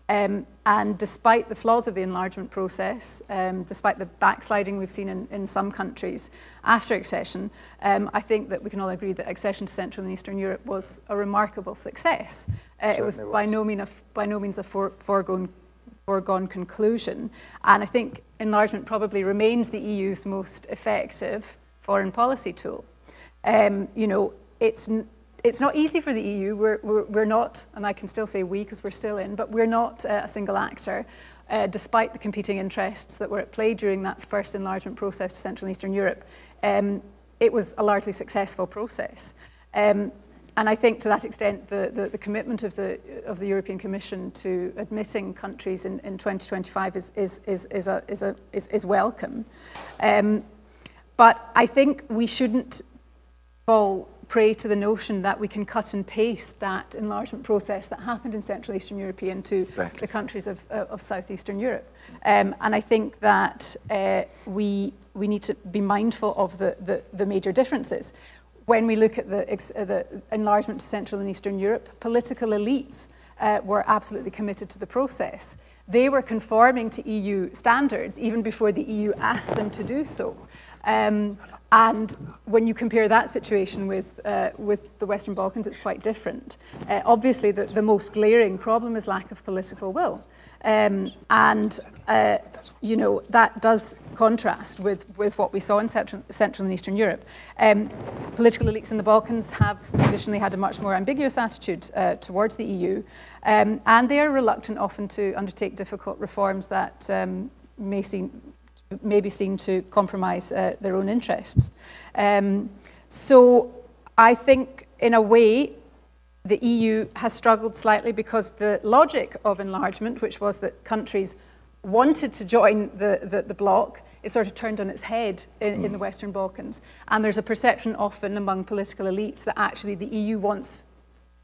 And despite the flaws of the enlargement process, despite the backsliding we've seen in some countries after accession, I think that we can all agree that accession to Central and Eastern Europe was a remarkable success. It was by no means a foregone conclusion. And I think enlargement probably remains the EU's most effective foreign policy tool. You know, it's not easy for the EU. We're not, and I can still say we because we're still in, but we're not a single actor, despite the competing interests that were at play during that first enlargement process to Central and Eastern Europe. It was a largely successful process. And I think to that extent, the commitment of the European Commission to admitting countries in 2025 is welcome. But I think we shouldn't fall prey to the notion that we can cut and paste that enlargement process that happened in Central Eastern Europe into the countries of Southeastern Europe. And I think that we need to be mindful of the major differences. When we look at the enlargement to Central and Eastern Europe, political elites were absolutely committed to the process. They were conforming to EU standards even before the EU asked them to do so. And when you compare that situation with the Western Balkans, it's quite different. Obviously, the most glaring problem is lack of political will. You know, that does contrast with what we saw in Central and Eastern Europe. Political elites in the Balkans have traditionally had a much more ambiguous attitude towards the EU, and they are reluctant often to undertake difficult reforms that may be seen to compromise their own interests. So I think, in a way, the EU has struggled slightly because the logic of enlargement, which was that countries wanted to join the bloc, is sort of turned on its head in the Western Balkans. And there's a perception often among political elites that actually the EU wants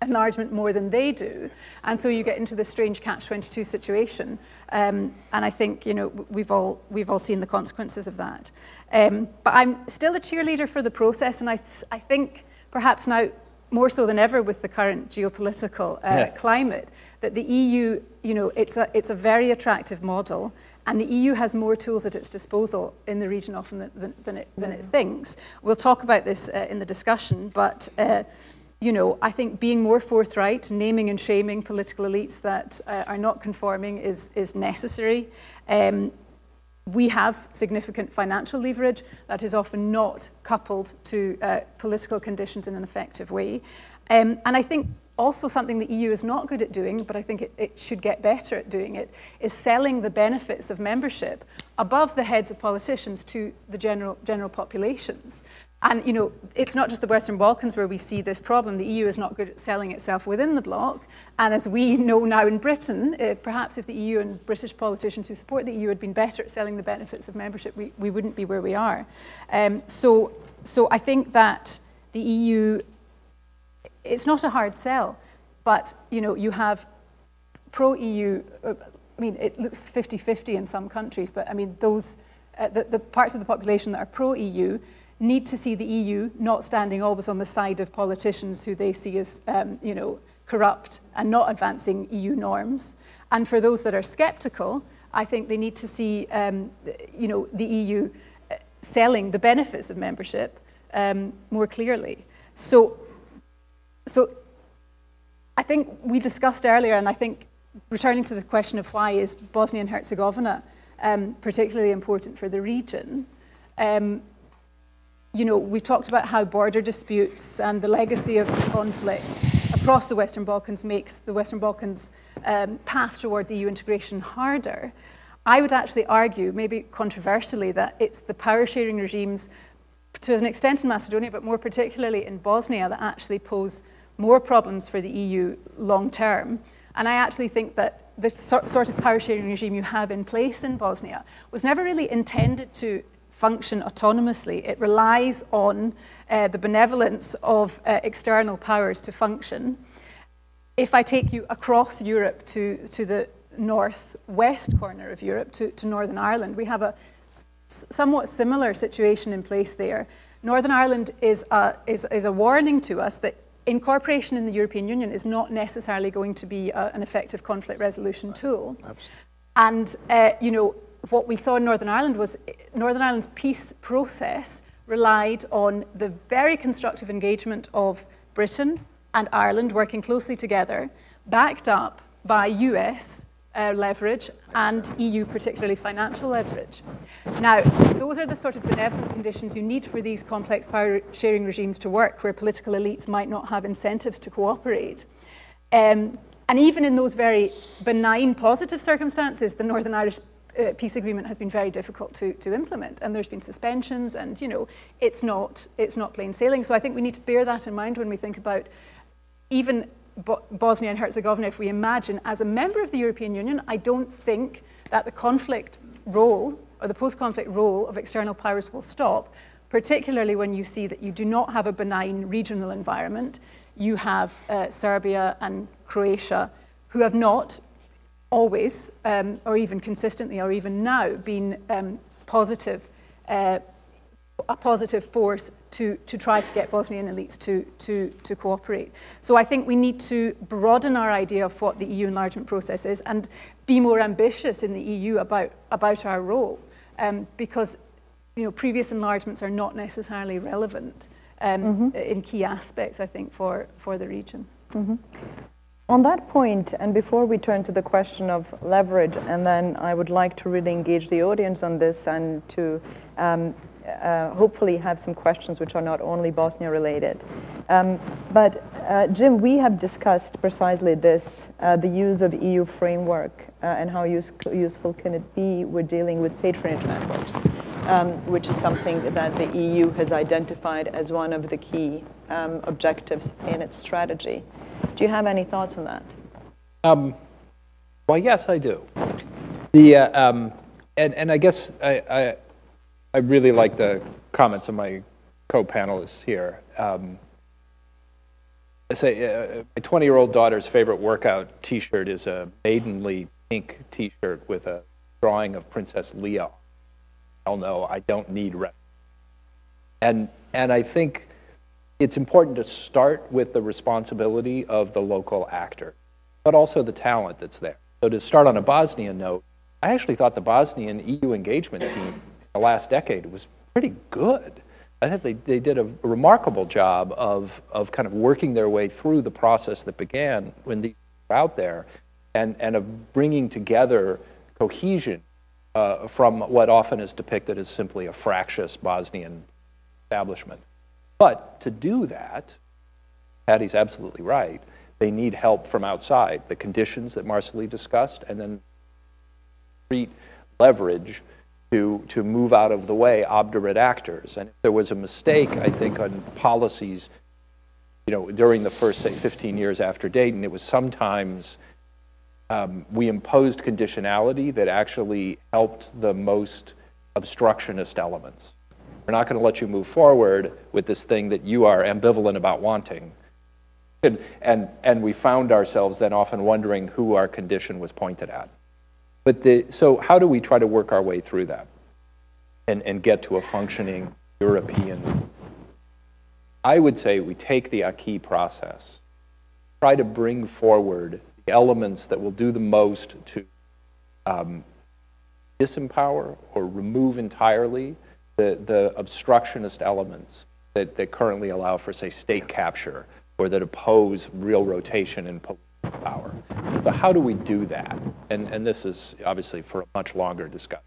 enlargement more than they do. And so you get into this strange catch-22 situation. And I think, you know, we've all seen the consequences of that. But I'm still a cheerleader for the process, and I think perhaps now more so than ever with the current geopolitical climate, that the EU, you know, it's a very attractive model, and the EU has more tools at its disposal in the region often than it thinks. We'll talk about this in the discussion, but you know, I think being more forthright, naming and shaming political elites that are not conforming is necessary. We have significant financial leverage that is often not coupled to political conditions in an effective way. And I think also something the EU is not good at doing, but I think it should get better at doing it, is selling the benefits of membership above the heads of politicians to the general populations. And, you know, it's not just the Western Balkans where we see this problem. The EU is not good at selling itself within the bloc. And as we know now in Britain, perhaps if the EU and British politicians who support the EU had been better at selling the benefits of membership, we wouldn't be where we are. So I think that the EU, it's not a hard sell, but, you know, you have pro-EU, I mean, it looks 50-50 in some countries, but I mean, those, the parts of the population that are pro-EU need to see the EU not standing always on the side of politicians who they see as, you know, corrupt and not advancing EU norms. And for those that are sceptical, I think they need to see, you know, the EU selling the benefits of membership more clearly. So I think we discussed earlier, and I think returning to the question of why is Bosnia and Herzegovina particularly important for the region, you know, we've talked about how border disputes and the legacy of conflict across the Western Balkans makes the Western Balkans path towards EU integration harder. I would actually argue, maybe controversially, that it's the power-sharing regimes, to an extent in Macedonia, but more particularly in Bosnia, that actually pose more problems for the EU long-term. And I actually think that the sort of power-sharing regime you have in place in Bosnia was never really intended to function autonomously. It relies on the benevolence of external powers to function. If I take you across Europe to the northwest corner of Europe, to Northern Ireland, we have a somewhat similar situation in place there. Northern Ireland is a warning to us that incorporation in the European Union is not necessarily going to be an effective conflict resolution tool. Absolutely. And you know, what we saw in Northern Ireland was Northern Ireland's peace process relied on the very constructive engagement of Britain and Ireland working closely together, backed up by US leverage and EU, particularly financial leverage. Now, those are the sort of benevolent conditions you need for these complex power-sharing regimes to work, where political elites might not have incentives to cooperate. And even in those very benign, positive circumstances, the Northern Irish peace agreement has been very difficult to implement, and there's been suspensions, and you know, it's not plain sailing. So I think we need to bear that in mind when we think about even Bosnia and Herzegovina. If we imagine as a member of the European Union, I don't think that the conflict role or the post-conflict role of external powers will stop, particularly when you see that you do not have a benign regional environment. You have Serbia and Croatia, who have not always, or even consistently, or even now, been a positive force to try to get Bosnian elites to cooperate. So I think we need to broaden our idea of what the EU enlargement process is and be more ambitious in the EU about our role, because previous enlargements are not necessarily relevant in key aspects, I think, for the region. Mm-hmm. On that point, and before we turn to the question of leverage, and then I would like to really engage the audience on this and to hopefully have some questions which are not only Bosnia related. But Jim, we have discussed precisely this, the use of EU framework and how useful can it be with dealing with patronage networks, which is something that the EU has identified as one of the key objectives in its strategy. Do you have any thoughts on that? Well, yes, I do. And I guess I really like the comments of my co-panelists here. I say my 20-year-old daughter's favorite workout T-shirt is a maidenly pink T-shirt with a drawing of Princess Leia. Hell no, I don't need rest. And I think it's important to start with the responsibility of the local actor, but also the talent that's there. So to start on a Bosnian note, I actually thought the Bosnian EU engagement team in the last decade was pretty good. I think they did a remarkable job of kind of working their way through the process that began when these were out there, and of bringing together cohesion from what often is depicted as simply a fractious Bosnian establishment. But to do that, Paddy's absolutely right, they need help from outside, the conditions that Marsaili discussed, and then treat leverage to move out of the way obdurate actors. And if there was a mistake, I think, on policies, during the first, say, 15 years after Dayton, it was sometimes we imposed conditionality that actually helped the most obstructionist elements. We're not going to let you move forward with this thing that you are ambivalent about wanting. And we found ourselves then often wondering who our condition was pointed at. But so how do we try to work our way through that and get to a functioning European? I would say we take the acquis process, try to bring forward the elements that will do the most to disempower or remove entirely the obstructionist elements that currently allow for, say, state capture, or that oppose real rotation in political power. So how do we do that? And this is obviously for a much longer discussion.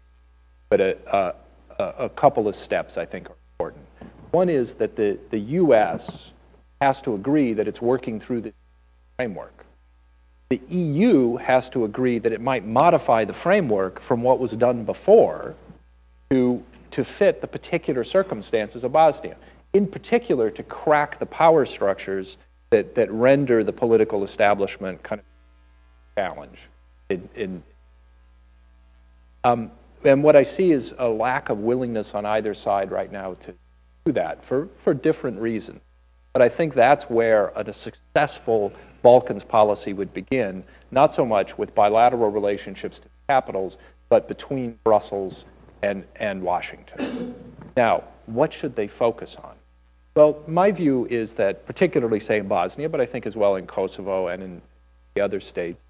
But a couple of steps I think are important. One is that the US has to agree that it's working through this framework. The EU has to agree that it might modify the framework from what was done before to fit the particular circumstances of Bosnia, in particular to crack the power structures that render the political establishment kind of challenge. And what I see is a lack of willingness on either side right now to do that for different reasons. But I think that's where a successful Balkans policy would begin, not so much with bilateral relationships to capitals, but between Brussels and Washington. Now, what should they focus on? Well, my view is that, particularly, say, in Bosnia, but I think as well in Kosovo and in the other states,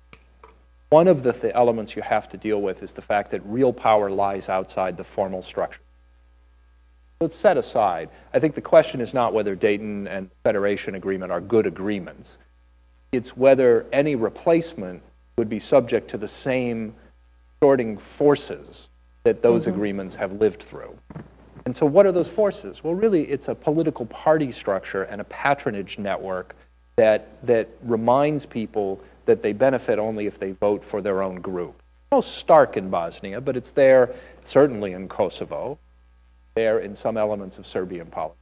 one of the elements you have to deal with is the fact that real power lies outside the formal structure. Let's set aside. I think the question is not whether Dayton and the Federation Agreement are good agreements. It's whether any replacement would be subject to the same sorting forces that those agreements have lived through. And so what are those forces? Well, really, it's a political party structure and a patronage network that reminds people that they benefit only if they vote for their own group. Most stark in Bosnia, but it's there certainly in Kosovo, there in some elements of Serbian politics.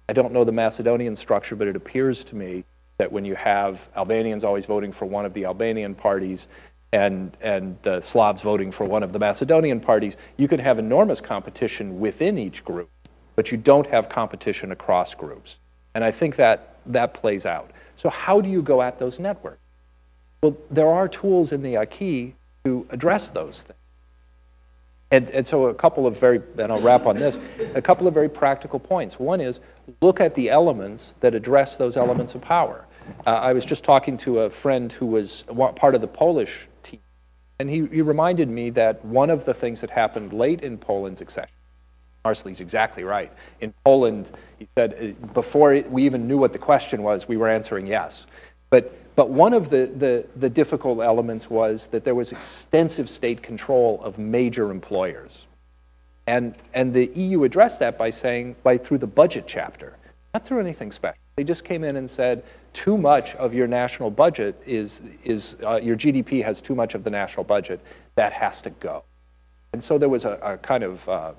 I don't know the Macedonian structure, but it appears to me that when you have Albanians always voting for one of the Albanian parties and the Slavs voting for one of the Macedonian parties, you could have enormous competition within each group but you don't have competition across groups. And I think that plays out. So how do you go at those networks? Well, there are tools in the acquis to address those things. And so a couple of and I'll wrap on this, a couple of very practical points. One is, look at the elements that address those elements of power. I was just talking to a friend who was part of the Polish team, and he reminded me that one of the things that happened late in Poland's accession, Marsaili's exactly right. In Poland, he said, before we even knew what the question was, we were answering yes. But one of the difficult elements was that there was extensive state control of major employers. And the EU addressed that by saying, through the budget chapter, not through anything special. They just came in and said, too much of your national budget your GDP has too much of the national budget, that has to go. And so there was a kind of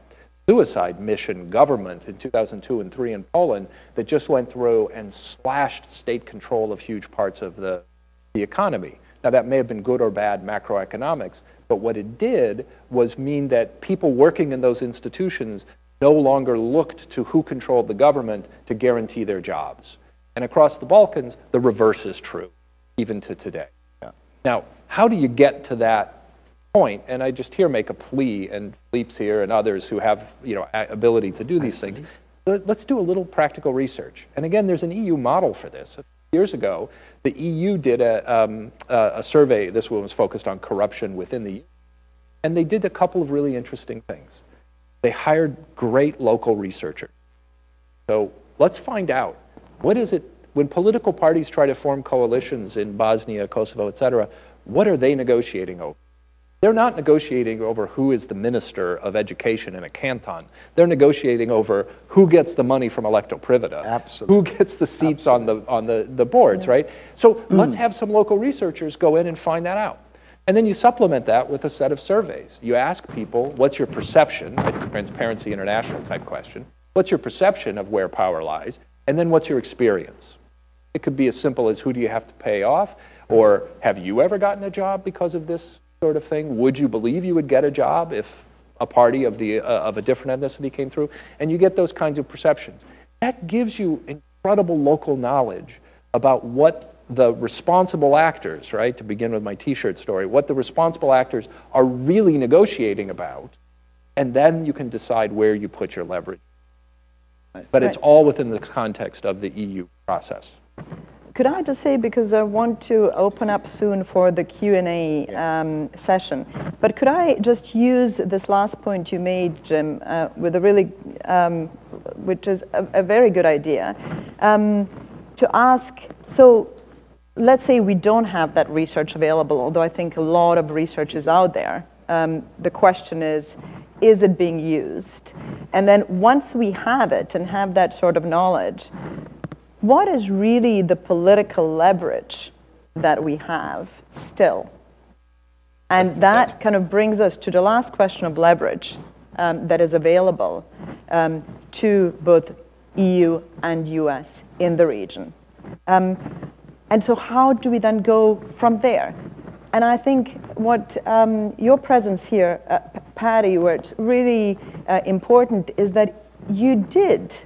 suicide mission government in 2002 and 2003 in Poland that just went through and slashed state control of huge parts of the economy. Now that may have been good or bad macroeconomics, but what it did was mean that people working in those institutions no longer looked to who controlled the government to guarantee their jobs. And across the Balkans, the reverse is true, even to today. Yeah. Now, how do you get to that point? And I just here make a plea, and Philippe's here and others who have ability to do these things. Let's do a little practical research. And again, there's an EU model for this. A few years ago, the EU did a survey. This one was focused on corruption within the EU. And they did a couple of really interesting things. They hired great local researchers. So let's find out, what is it, when political parties try to form coalitions in Bosnia, Kosovo, et cetera, what are they negotiating over? They're not negotiating over who is the minister of education in a canton. They're negotiating over who gets the money from electo privata, Absolutely. Who gets the seats on the boards, right? So let's have some local researchers go in and find that out. And then you supplement that with a set of surveys. You ask people, what's your perception, a Transparency International type question, what's your perception of where power lies, and then what's your experience? It could be as simple as, who do you have to pay off, or have you ever gotten a job because of this sort of thing? Would you believe you would get a job if a party of a different ethnicity came through? And you get those kinds of perceptions. That gives you incredible local knowledge about what the responsible actors, right, to begin with my T-shirt story, what the responsible actors are really negotiating about, and then you can decide where you put your leverage. But it's all within the context of the EU process. Could I just say, because I want to open up soon for the Q&A session, but could I just use this last point you made, Jim, with a really, which is a very good idea, to ask, so let's say we don't have that research available, although I think a lot of research is out there. The question is it being used? And then once we have it and have that sort of knowledge, what is really the political leverage that we have still? And that kind of brings us to the last question of leverage that is available to both EU and US in the region. And so how do we then go from there? And I think what your presence here, Paddy, what's really important is that you did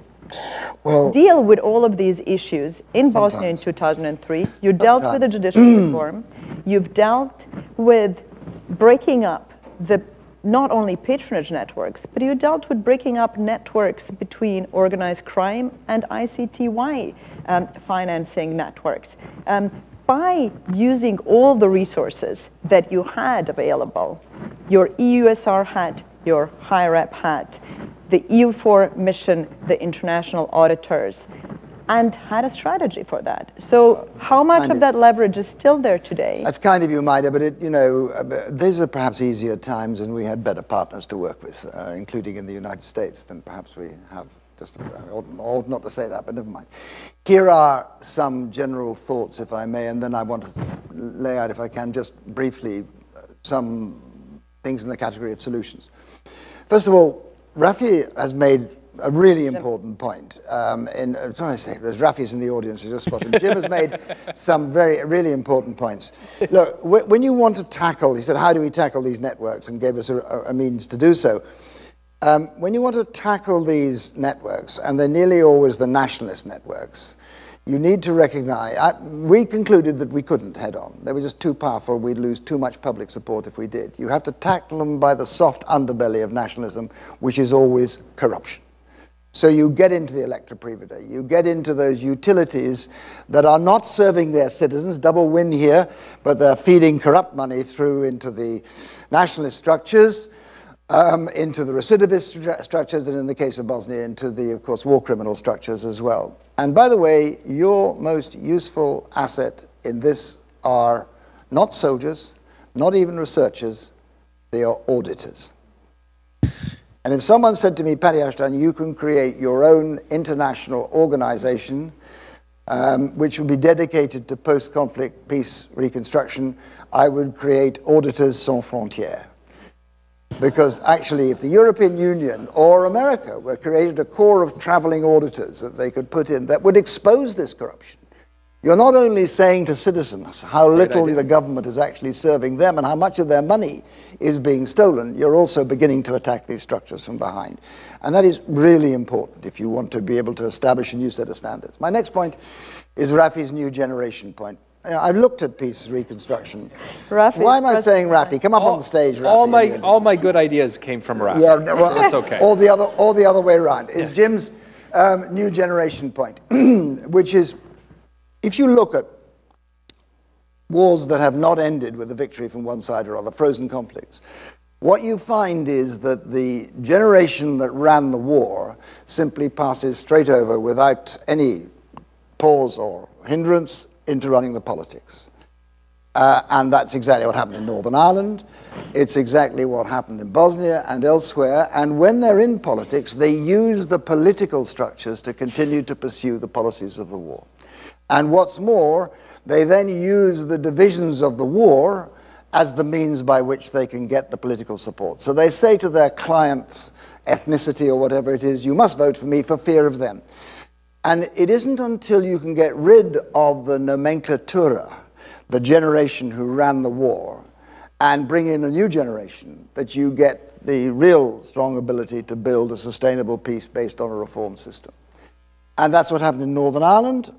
deal with all of these issues in Bosnia in 2003. You dealt with the judicial reform. You've dealt with breaking up the not only patronage networks, but you dealt with breaking up networks between organized crime and ICTY financing networks. By using all the resources that you had available, your EUSR had, your High Rep had, the EU4 mission, the international auditors, and had a strategy for that. So how much of that leverage is still there today? That's kind of you, Majda, but these are perhaps easier times and we had better partners to work with, including in the United States, than perhaps we have. Just, I ought not to say that, but never mind. Here are some general thoughts, if I may, and then I want to lay out, if I can, just briefly, some things in the category of solutions. First of all, Rafi has made a really important point. I'm trying to say, there's Rafi's in the audience, I just spotted. Jim has made some really important points. Look, when you want to tackle, he said, how do we tackle these networks, and gave us a means to do so. When you want to tackle these networks, and they're nearly always the nationalist networks, you need to recognize, we concluded that we couldn't head on. They were just too powerful. We'd lose too much public support if we did. You have to tackle them by the soft underbelly of nationalism, which is always corruption. So you get into the electroprivata, you get into those utilities that are not serving their citizens, double win here, but they're feeding corrupt money through into the nationalist structures, into the recidivist structures, and in the case of Bosnia, into the, of course, war criminal structures as well. And by the way, your most useful asset in this are not soldiers, not even researchers, they are auditors. And if someone said to me, Paddy Ashdown, you can create your own international organization which will be dedicated to post-conflict peace reconstruction, I would create Auditors Sans Frontières. Because actually, if the European Union or America were created a corps of traveling auditors that they could put in that would expose this corruption, you're not only saying to citizens how little the government is actually serving them and how much of their money is being stolen, you're also beginning to attack these structures from behind. And that is really important if you want to be able to establish a new set of standards. My next point is Rafi's new generation point. I've looked at peace reconstruction. Why am I saying Rafi? Come up on the stage, Rafi. All my good ideas came from Rafi. Yeah, well, that's okay. Or the other way around. Is Jim's new generation point, which is, if you look at wars that have not ended with a victory from one side or other, frozen conflicts, what you find is that the generation that ran the war simply passes straight over without any pause or hindrance into running the politics. And that's exactly what happened in Northern Ireland. It's exactly what happened in Bosnia and elsewhere. And when they're in politics, they use the political structures to continue to pursue the policies of the war. And what's more, they then use the divisions of the war as the means by which they can get the political support. So they say to their clients, ethnicity or whatever it is, you must vote for me for fear of them. And it isn't until you can get rid of the nomenclatura, the generation who ran the war, and bring in a new generation that you get the real strong ability to build a sustainable peace based on a reform system. And that's what happened in Northern Ireland.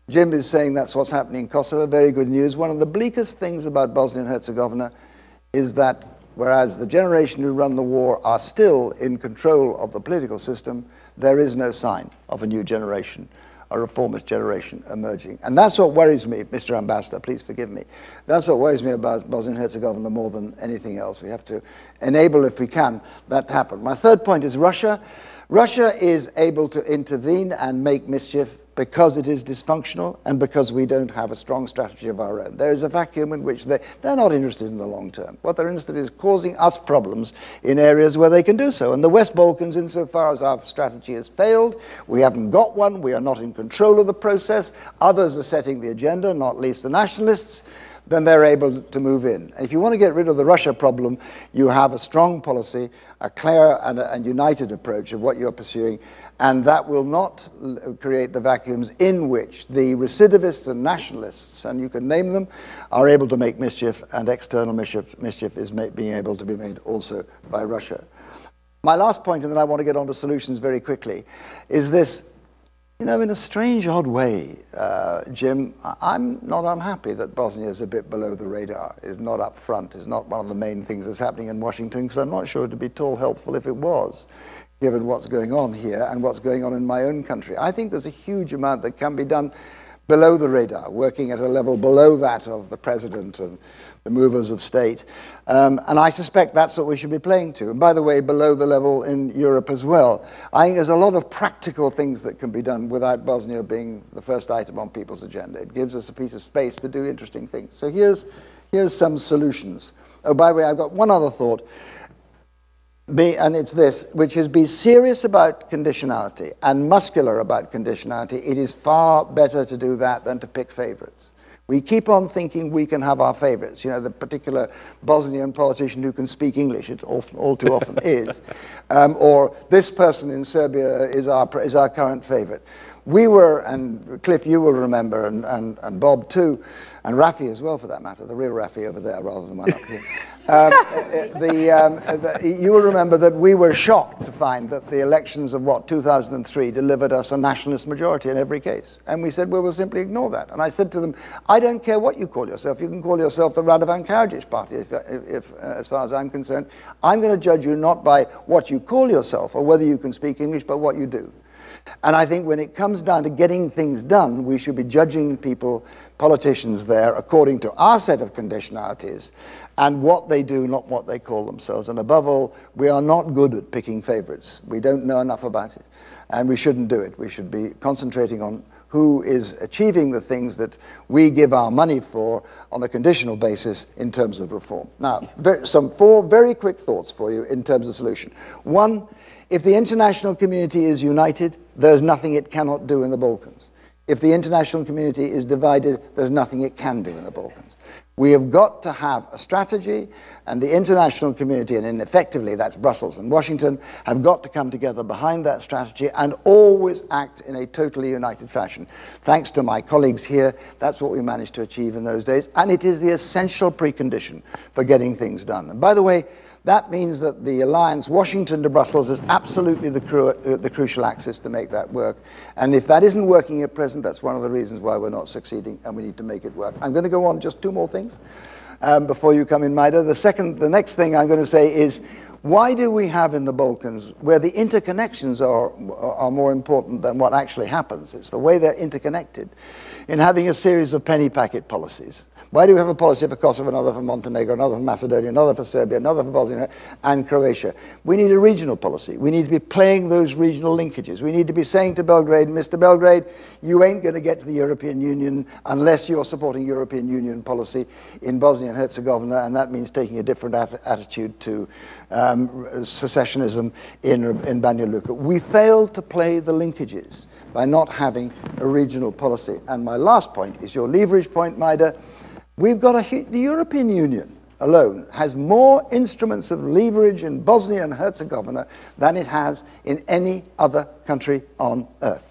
Jim is saying that's what's happening in Kosovo. Very good news. One of the bleakest things about Bosnia and Herzegovina is that whereas the generation who run the war are still in control of the political system, there is no sign of a new generation, a reformist generation emerging. And that's what worries me, Mr. Ambassador, please forgive me. That's what worries me about Bosnia and Herzegovina more than anything else. We have to enable, if we can, that to happen. My third point is Russia. Russia is able to intervene and make mischief because it is dysfunctional and because we don't have a strong strategy of our own. There is a vacuum in which they're not interested in the long term. What they're interested in is causing us problems in areas where they can do so. And the West Balkans, insofar as our strategy has failed, we haven't got one, we are not in control of the process, others are setting the agenda, not least the nationalists, then they're able to move in. And if you want to get rid of the Russia problem, you have a strong policy, a clear and united approach of what you're pursuing, and that will not create the vacuums in which the recidivists and nationalists, and you can name them, are able to make mischief, and external mischief is being able to be made also by Russia. My last point, and then I want to get on to solutions very quickly, is this. You know, in a strange, odd way, Jim, I'm not unhappy that Bosnia is a bit below the radar, is not up front, is not one of the main things that's happening in Washington, because I'm not sure it would be at all helpful if it was, given what's going on here and what's going on in my own country. I think there's a huge amount that can be done below the radar, working at a level below that of the president and the movers of state. And I suspect that's what we should be playing to. And by the way, below the level in Europe as well. I think there's a lot of practical things that can be done without Bosnia being the first item on people's agenda. It gives us a piece of space to do interesting things. So here's some solutions. Oh, by the way, I've got one other thought. And it's this, which is be serious about conditionality and muscular about conditionality. It is far better to do that than to pick favorites. We keep on thinking we can have our favorites. You know, the particular Bosnian politician who can speak English, it often, all too often is. Or this person in Serbia is our current favorite. We were, and Cliff, you will remember, and Bob too, and Rafi as well for that matter, the real Rafi over there rather than one up here. You will remember that we were shocked to find that the elections of, 2003 delivered us a nationalist majority in every case. And we said, we will simply ignore that. And I said to them, I don't care what you call yourself. You can call yourself the Radovan Karadzic party, as far as I'm concerned. I'm going to judge you not by what you call yourself or whether you can speak English, but what you do. And I think when it comes down to getting things done, we should be judging people, politicians there, according to our set of conditionalities and what they do, not what they call themselves. And above all, we are not good at picking favorites. We don't know enough about it, and we shouldn't do it. We should be concentrating on who is achieving the things that we give our money for on a conditional basis in terms of reform. Now, some 4 very quick thoughts for you in terms of solution. One, if the international community is united, there's nothing it cannot do in the Balkans. If the international community is divided, there's nothing it can do in the Balkans. We have got to have a strategy, and the international community, and effectively that's Brussels and Washington, have got to come together behind that strategy and always act in a totally united fashion. Thanks to my colleagues here, that's what we managed to achieve in those days, and it is the essential precondition for getting things done. And by the way, that means that the alliance Washington to Brussels is absolutely the crucial axis to make that work. And if that isn't working at present, that's one of the reasons why we're not succeeding, and we need to make it work. I'm going to go on just 2 more things before you come in, Majda. The next thing I'm going to say is, why do we have in the Balkans, where the interconnections are more important than what actually happens, it's the way they're interconnected, in having a series of penny packet policies? Why do we have a policy for Kosovo, another for Montenegro, another for Macedonia, another for Serbia, another for Bosnia and Croatia? We need a regional policy. We need to be playing those regional linkages. We need to be saying to Belgrade, Mr. Belgrade, you ain't going to get to the European Union unless you're supporting European Union policy in Bosnia and Herzegovina, and that means taking a different attitude to secessionism in Banja Luka. We failed to play the linkages by not having a regional policy. And my last point is your leverage point, Majda. We've got the European Union alone has more instruments of leverage in Bosnia and Herzegovina than it has in any other country on earth.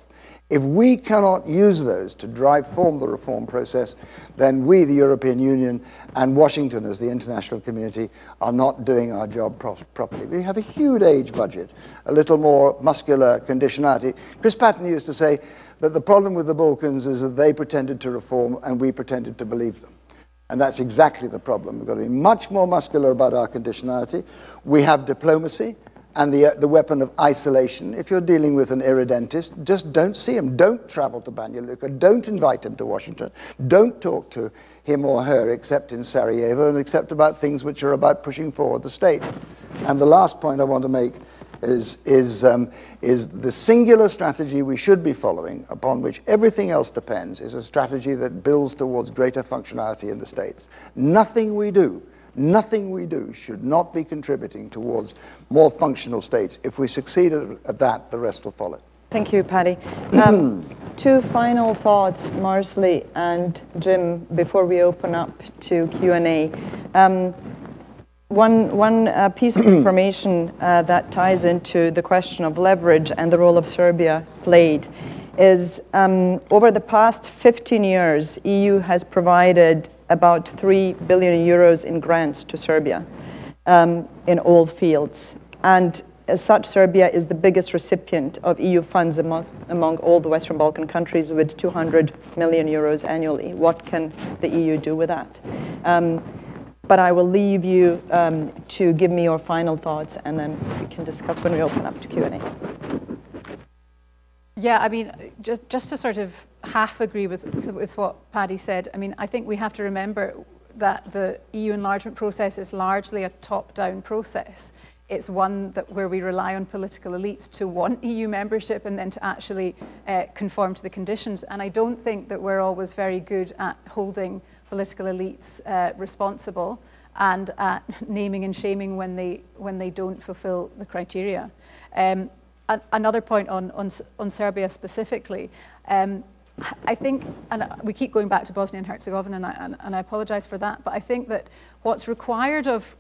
If we cannot use those to drive forward the reform process, then we, the European Union, and Washington as the international community, are not doing our job properly. We have a huge aid budget, a little more muscular conditionality. Chris Patton used to say that the problem with the Balkans is that they pretended to reform and we pretended to believe them. And that's exactly the problem. We've got to be much more muscular about our conditionality. We have diplomacy and the weapon of isolation. If you're dealing with an irredentist, just don't see him. Don't travel to Banja Luka. Don't invite him to Washington. Don't talk to him or her except in Sarajevo and except about things which are about pushing forward the state. And the last point I want to make is the singular strategy we should be following, upon which everything else depends, is a strategy that builds towards greater functionality in the states. Nothing we do should not be contributing towards more functional states. If we succeed at that, the rest will follow. Thank you, Paddy. 2 final thoughts, Marsaili and Jim, before we open up to Q&A. One piece of information that ties into the question of leverage and the role of Serbia played is over the past 15 years, EU has provided about 3 billion euros in grants to Serbia in all fields. And as such, Serbia is the biggest recipient of EU funds among all the Western Balkan countries, with 200 million euros annually. What can the EU do with that? But I will leave you to give me your final thoughts, and then we can discuss when we open up to Q&A. Yeah, I mean, just to sort of half agree with what Paddy said, I mean, I think we have to remember that the EU enlargement process is largely a top-down process. It's one where we rely on political elites to want EU membership and then to actually conform to the conditions. And I don't think that we're always very good at holding political elites responsible and at naming and shaming when they don't fulfill the criteria. Another point on Serbia specifically, I think, and we keep going back to Bosnia and Herzegovina, and I apologize for that, but I think that what's required of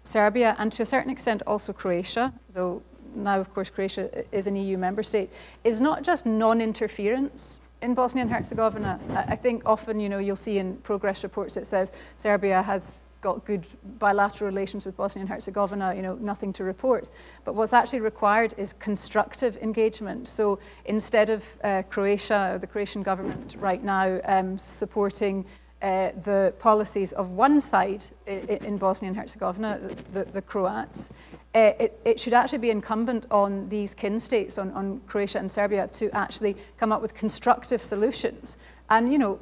Serbia, and to a certain extent also Croatia, though now of course Croatia is an EU member state, is not just non-interference in Bosnia and Herzegovina. I think often, you know, you'll see in progress reports it says Serbia has got good bilateral relations with Bosnia and Herzegovina, you know, nothing to report. But what's actually required is constructive engagement. So instead of Croatia, or the Croatian government right now, supporting the policies of one side in Bosnia and Herzegovina, the Croats, it should actually be incumbent on these kin states, on Croatia and Serbia, to actually come up with constructive solutions. And, you know,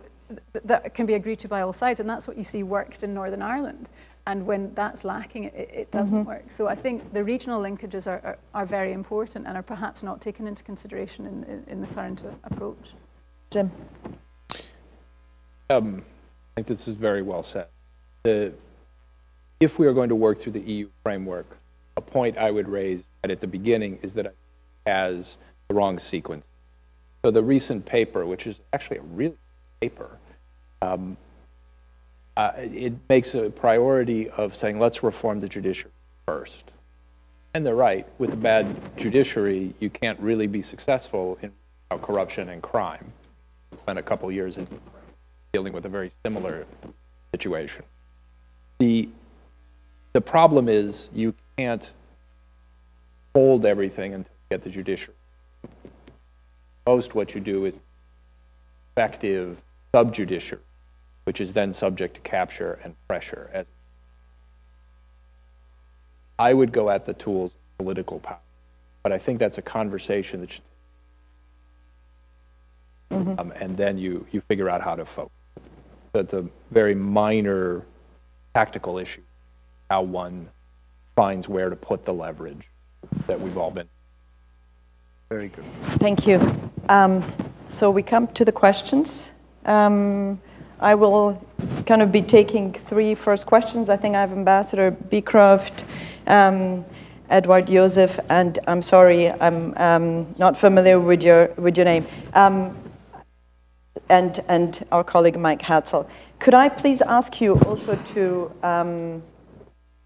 that can be agreed to by all sides, and that's what you see worked in Northern Ireland. And when that's lacking, it doesn't work. So I think the regional linkages are very important and are perhaps not taken into consideration in the current approach. Jim? I think this is very well said. If we are going to work through the EU framework, a point I would raise right at the beginning is that it has the wrong sequence. So the recent paper, which is actually a really paper, it makes a priority of saying, let's reform the judiciary first. And they're right, with a bad judiciary, you can't really be successful in corruption and crime. Spent a couple years in dealing with a very similar situation. The problem is you can't hold everything until you get the judiciary. Most what you do is effective sub-judiciary, which is then subject to capture and pressure. As I would go at the tools of political power, but I think that's a conversation that should and then you figure out how to focus. So it's a very minor tactical issue, how one finds where to put the leverage that we've all been. Very good. Thank you. So we come to the questions. I will kind of be taking three first questions. I think I have Ambassador Beecroft, Edward Joseph, and I'm sorry, I'm not familiar with your name, and our colleague Mike Hatzel. Could I please ask you also to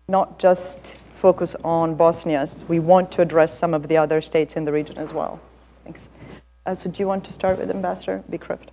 not just focus on Bosnia? We want to address some of the other states in the region as well. Thanks. So do you want to start with Ambassador Beecroft?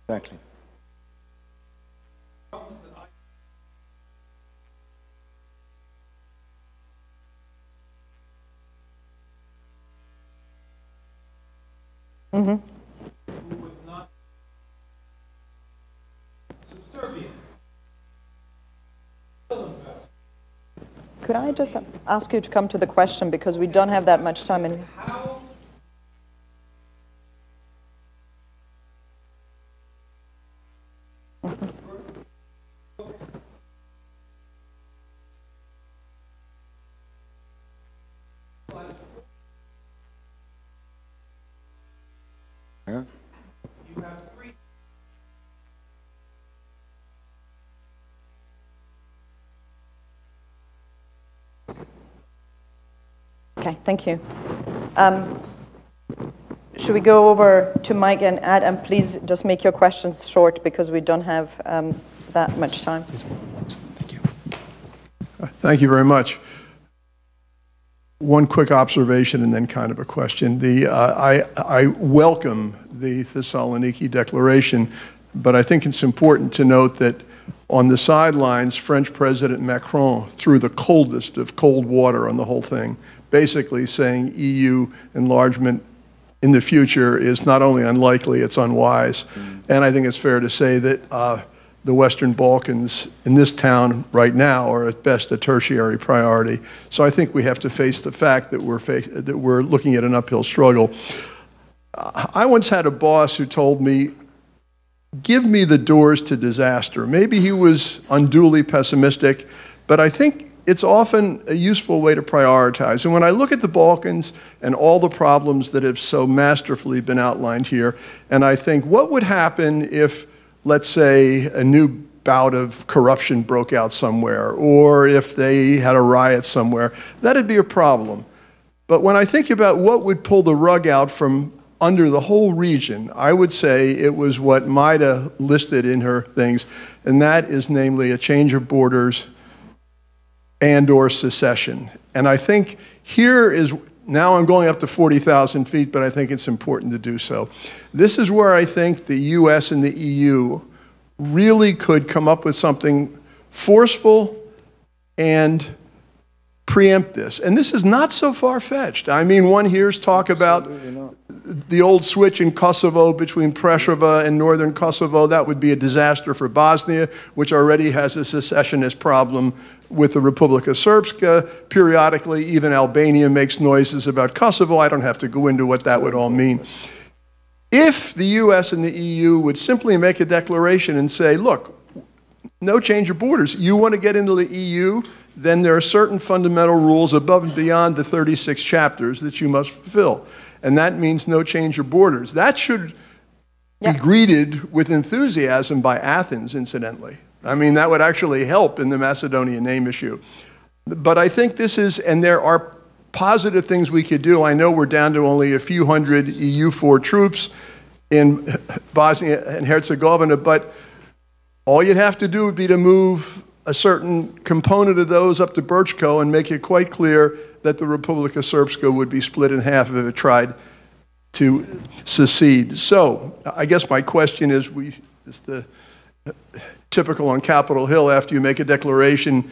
Exactly. Who would not subservient. Could I just ask you to come to the question, because we don't have that much time. How you have three. Okay, thank you. Should we go over to Mike and add, and please just make your questions short because we don't have that much time. Thank you. Thank you very much. one quick observation and then kind of a question. I welcome the Thessaloniki Declaration, but I think it's important to note that on the sidelines, French President Macron threw the coldest of cold water on the whole thing, basically saying EU enlargement in the future is not only unlikely, it's unwise. And I think it's fair to say that the Western Balkans in this town right now are at best a tertiary priority. So I think we have to face the fact that we're looking at an uphill struggle. I once had a boss who told me, give me the doors to disaster. Maybe he was unduly pessimistic, but I think it's often a useful way to prioritize. And when I look at the Balkans and all the problems that have so masterfully been outlined here, and I think what would happen if, let's say, a new bout of corruption broke out somewhere, or if they had a riot somewhere, that'd be a problem. But when I think about what would pull the rug out from under the whole region, I would say it was what Majda listed in her things, and that is namely a change of borders and or secession. And I think here is, now I'm going up to 40,000 feet, but I think it's important to do so. This is where I think the US and the EU really could come up with something forceful and preempt this. And this is not so far-fetched. I mean, one hears talk about the old switch in Kosovo between Prešova and northern Kosovo. That would be a disaster for Bosnia, which already has a secessionist problem with the Republika Srpska. Periodically, even Albania makes noises about Kosovo. I don't have to go into what that would all mean. If the US and the EU would simply make a declaration and say, look, no change of borders. You want to get into the EU, then there are certain fundamental rules above and beyond the 36 chapters that you must fulfill. And that means no change of borders. That should be greeted with enthusiasm by Athens, incidentally. I mean, that would actually help in the Macedonian name issue. But I think this is, and there are positive things we could do. I know we're down to only a few hundred EU4 troops in Bosnia and Herzegovina, but all you'd have to do would be to move a certain component of those up to Brčko and make it quite clear that the Republika Srpska would be split in half if it tried to secede. So I guess my question is, is the typical on Capitol Hill, after you make a declaration,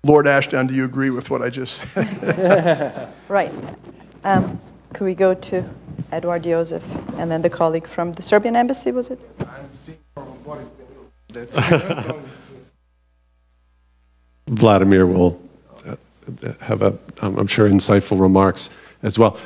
Lord Ashdown, do you agree with what I just said? Right. Could we go to Edward Josef and then the colleague from the Serbian embassy, was it? I'm seeing from Boris. That's Vladimir will have I'm sure, insightful remarks as well.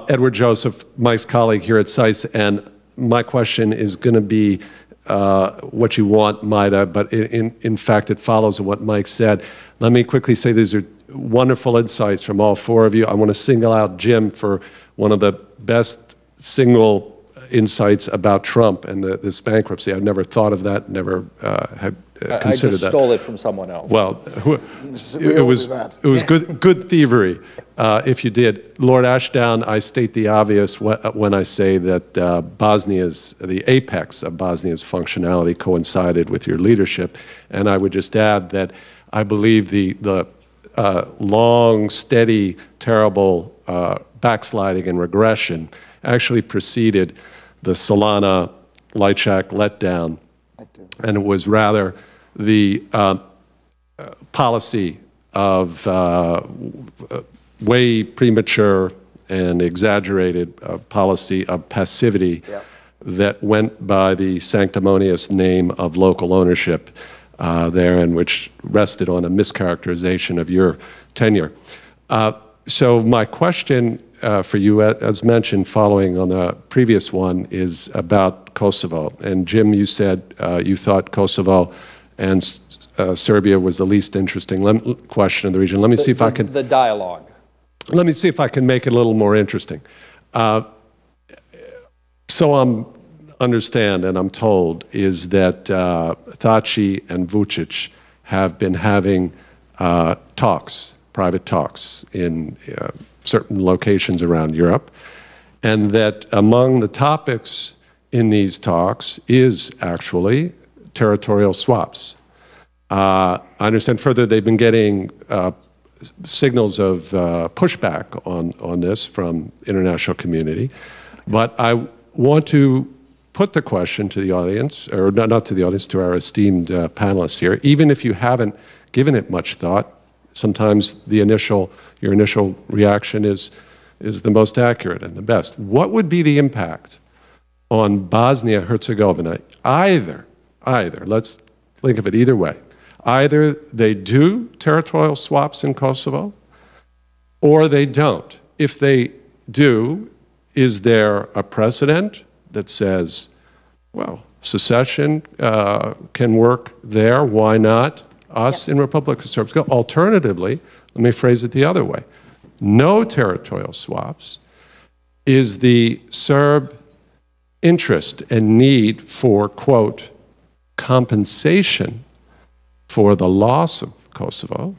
Edward Joseph, Mike's colleague here at SAIS, and my question is going to be what you want, Majda, but in fact, it follows what Mike said. Let me quickly say these are wonderful insights from all four of you. I want to single out Jim for one of the best single insights about Trump and this bankruptcy. I've never thought of that, never had considered that. I just stole it from someone else. Well, it was good thievery, if you did. Lord Ashdown, I state the obvious when I say that the apex of Bosnia's functionality coincided with your leadership, and I would just add that I believe the long, steady, terrible backsliding and regression actually preceded the Solana Lajčák letdown, and it was rather the policy of way premature and exaggerated policy of passivity that went by the sanctimonious name of local ownership there, and which rested on a mischaracterization of your tenure. So my question for you, as mentioned, following on the previous one, is about Kosovo. And Jim, you said you thought Kosovo and Serbia was the least interesting question in the region. Let me see if I can... The dialogue. Let me see if I can make it a little more interesting. So I understand, and I'm told, is that Thaci and Vučić have been having talks, private talks, in certain locations around Europe, and that among the topics in these talks is actually territorial swaps. I understand further they've been getting signals of pushback on this from international community. But I want to put the question to the audience, or not to the audience, to our esteemed panelists here. Even if you haven't given it much thought, sometimes your initial reaction is the most accurate and the best. What would be the impact on Bosnia-Herzegovina? Either, let's think of it either way. Either they do territorial swaps in Kosovo, or they don't. If they do, is there a precedent that says, well, secession can work there, why not us in Republic of Serbia? Alternatively, let me phrase it the other way. No territorial swaps. Is the Serb interest and need for, quote, compensation for the loss of Kosovo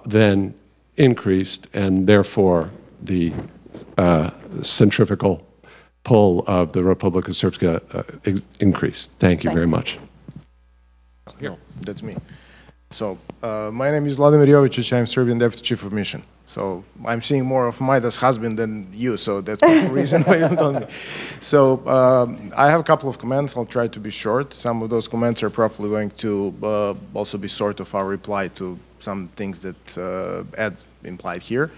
then increased, and therefore the centrifugal pull of the Republic of Serbia increased? Thank you very much. Here, that's me. So, my name is Vladimir Jovičić. I'm Serbian Deputy Chief of Mission. So, I'm seeing more of Majda's husband than you, so that's the reason why you told me. So, I have a couple of comments. I'll try to be short. Some of those comments are probably going to also be sort of our reply to some things that Ed implied here.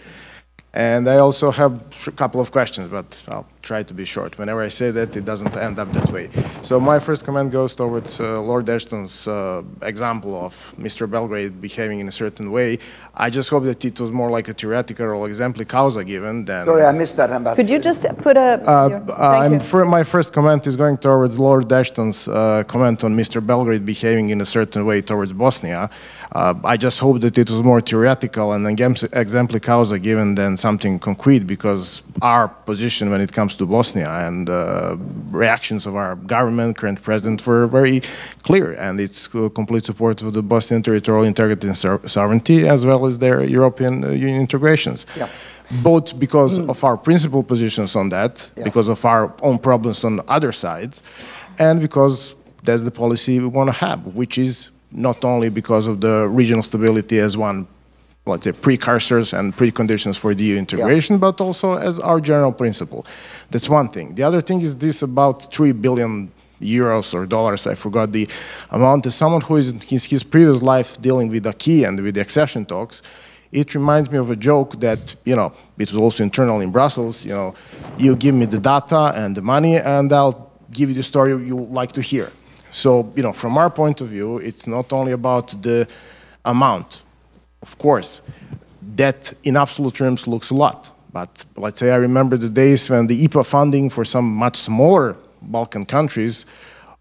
And I also have a couple of questions, but I'll try to be short. Whenever I say that, it doesn't end up that way. So my first comment goes towards Lord Ashton's example of Mr. Belgrade behaving in a certain way. I just hope that it was more like a theoretical or exempli causa given than... Sorry, I missed that, Ambassador. Could you just put a... my first comment is going towards Lord Ashton's comment on Mr. Belgrade behaving in a certain way towards Bosnia. I just hope that it was more theoretical and exempli causa given than something concrete, because our position when it comes to Bosnia and reactions of our government, current president, were very clear, and it's complete support of the Bosnian territorial integrity and sovereignty, as well as their European Union integrations. Yeah. Both because of our principal positions on that, because of our own problems on other sides, and because that's the policy we want to have, which is not only because of the regional stability as one, let's say, precursors and preconditions for the EU integration, but also as our general principle. That's one thing. The other thing is this about 3 billion euros or dollars, I forgot the amount. As someone who is in his previous life dealing with acquis and with the accession talks, it reminds me of a joke that, you know, it was also internal in Brussels, you know, you give me the data and the money and I'll give you the story you like to hear. So, you know, from our point of view, it's not only about the amount. Of course, that in absolute terms looks a lot. But let's say I remember the days when the IPA funding for some much smaller Balkan countries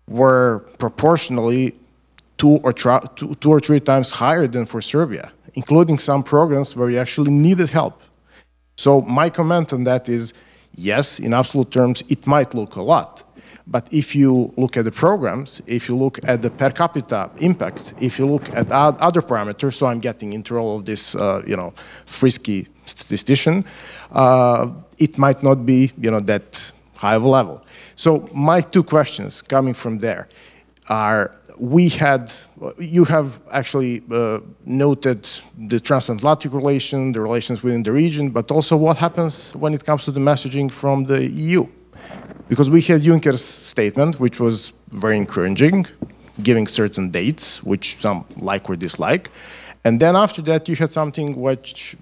were proportionally two or three times higher than for Serbia, including some programs where you actually needed help. So my comment on that is, yes, in absolute terms, it might look a lot. But if you look at the programs, if you look at the per capita impact, if you look at other parameters, so I'm getting into all of this, you know, frisky statistician, it might not be, you know, that high of a level. So my two questions coming from there are, you have actually noted the transatlantic relation, the relations within the region, but also what happens when it comes to the messaging from the EU. Because we had Juncker's statement, which was very encouraging, giving certain dates, which some like or dislike. And then after that, you had something which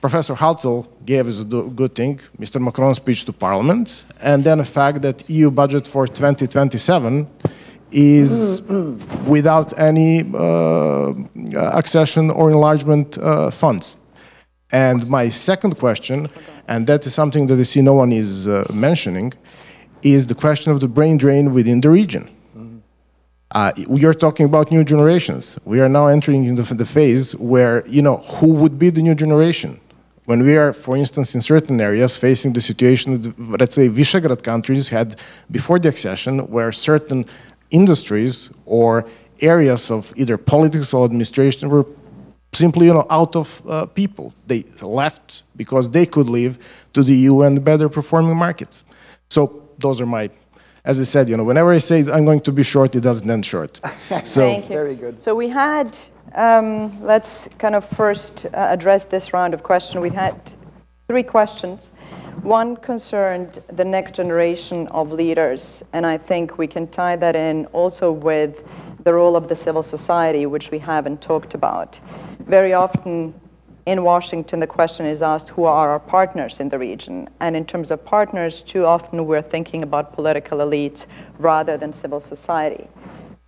Professor Haltzel gave as a good thing, Mr. Macron's speech to Parliament, and then the fact that EU budget for 2027 is without any accession or enlargement funds. And my second question, and that is something that I see no one is mentioning, is the question of the brain drain within the region. We are talking about new generations. We are now entering into the phase where, you know, who would be the new generation? When we are, for instance, in certain areas facing the situation that, let's say, Visegrad countries had before the accession, where certain industries or areas of either politics or administration were simply, you know, out of people. They left because they could leave to the EU and better performing markets. So those are my, as I said, you know, whenever I say I'm going to be short, it doesn't end short. So, Thank you. Very good. So we had Let's kind of first address this round of questions. We had 3 questions. One concerned the next generation of leaders, and I think we can tie that in also with the role of the civil society, which we haven't talked about. Very often in Washington, the question is asked, who are our partners in the region? And in terms of partners, too often we're thinking about political elites rather than civil society.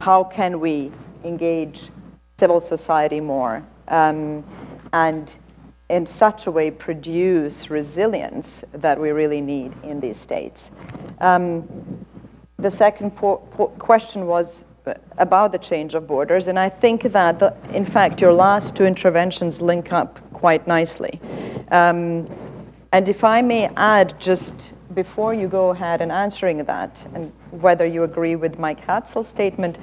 How can we engage civil society more and in such a way produce resilience that we really need in these states? The second question was about the change of borders, and I think that, in fact, your last 2 interventions link up quite nicely. And if I may add, just before you go ahead and answering that, and whether you agree with Mike Hatzel's statement,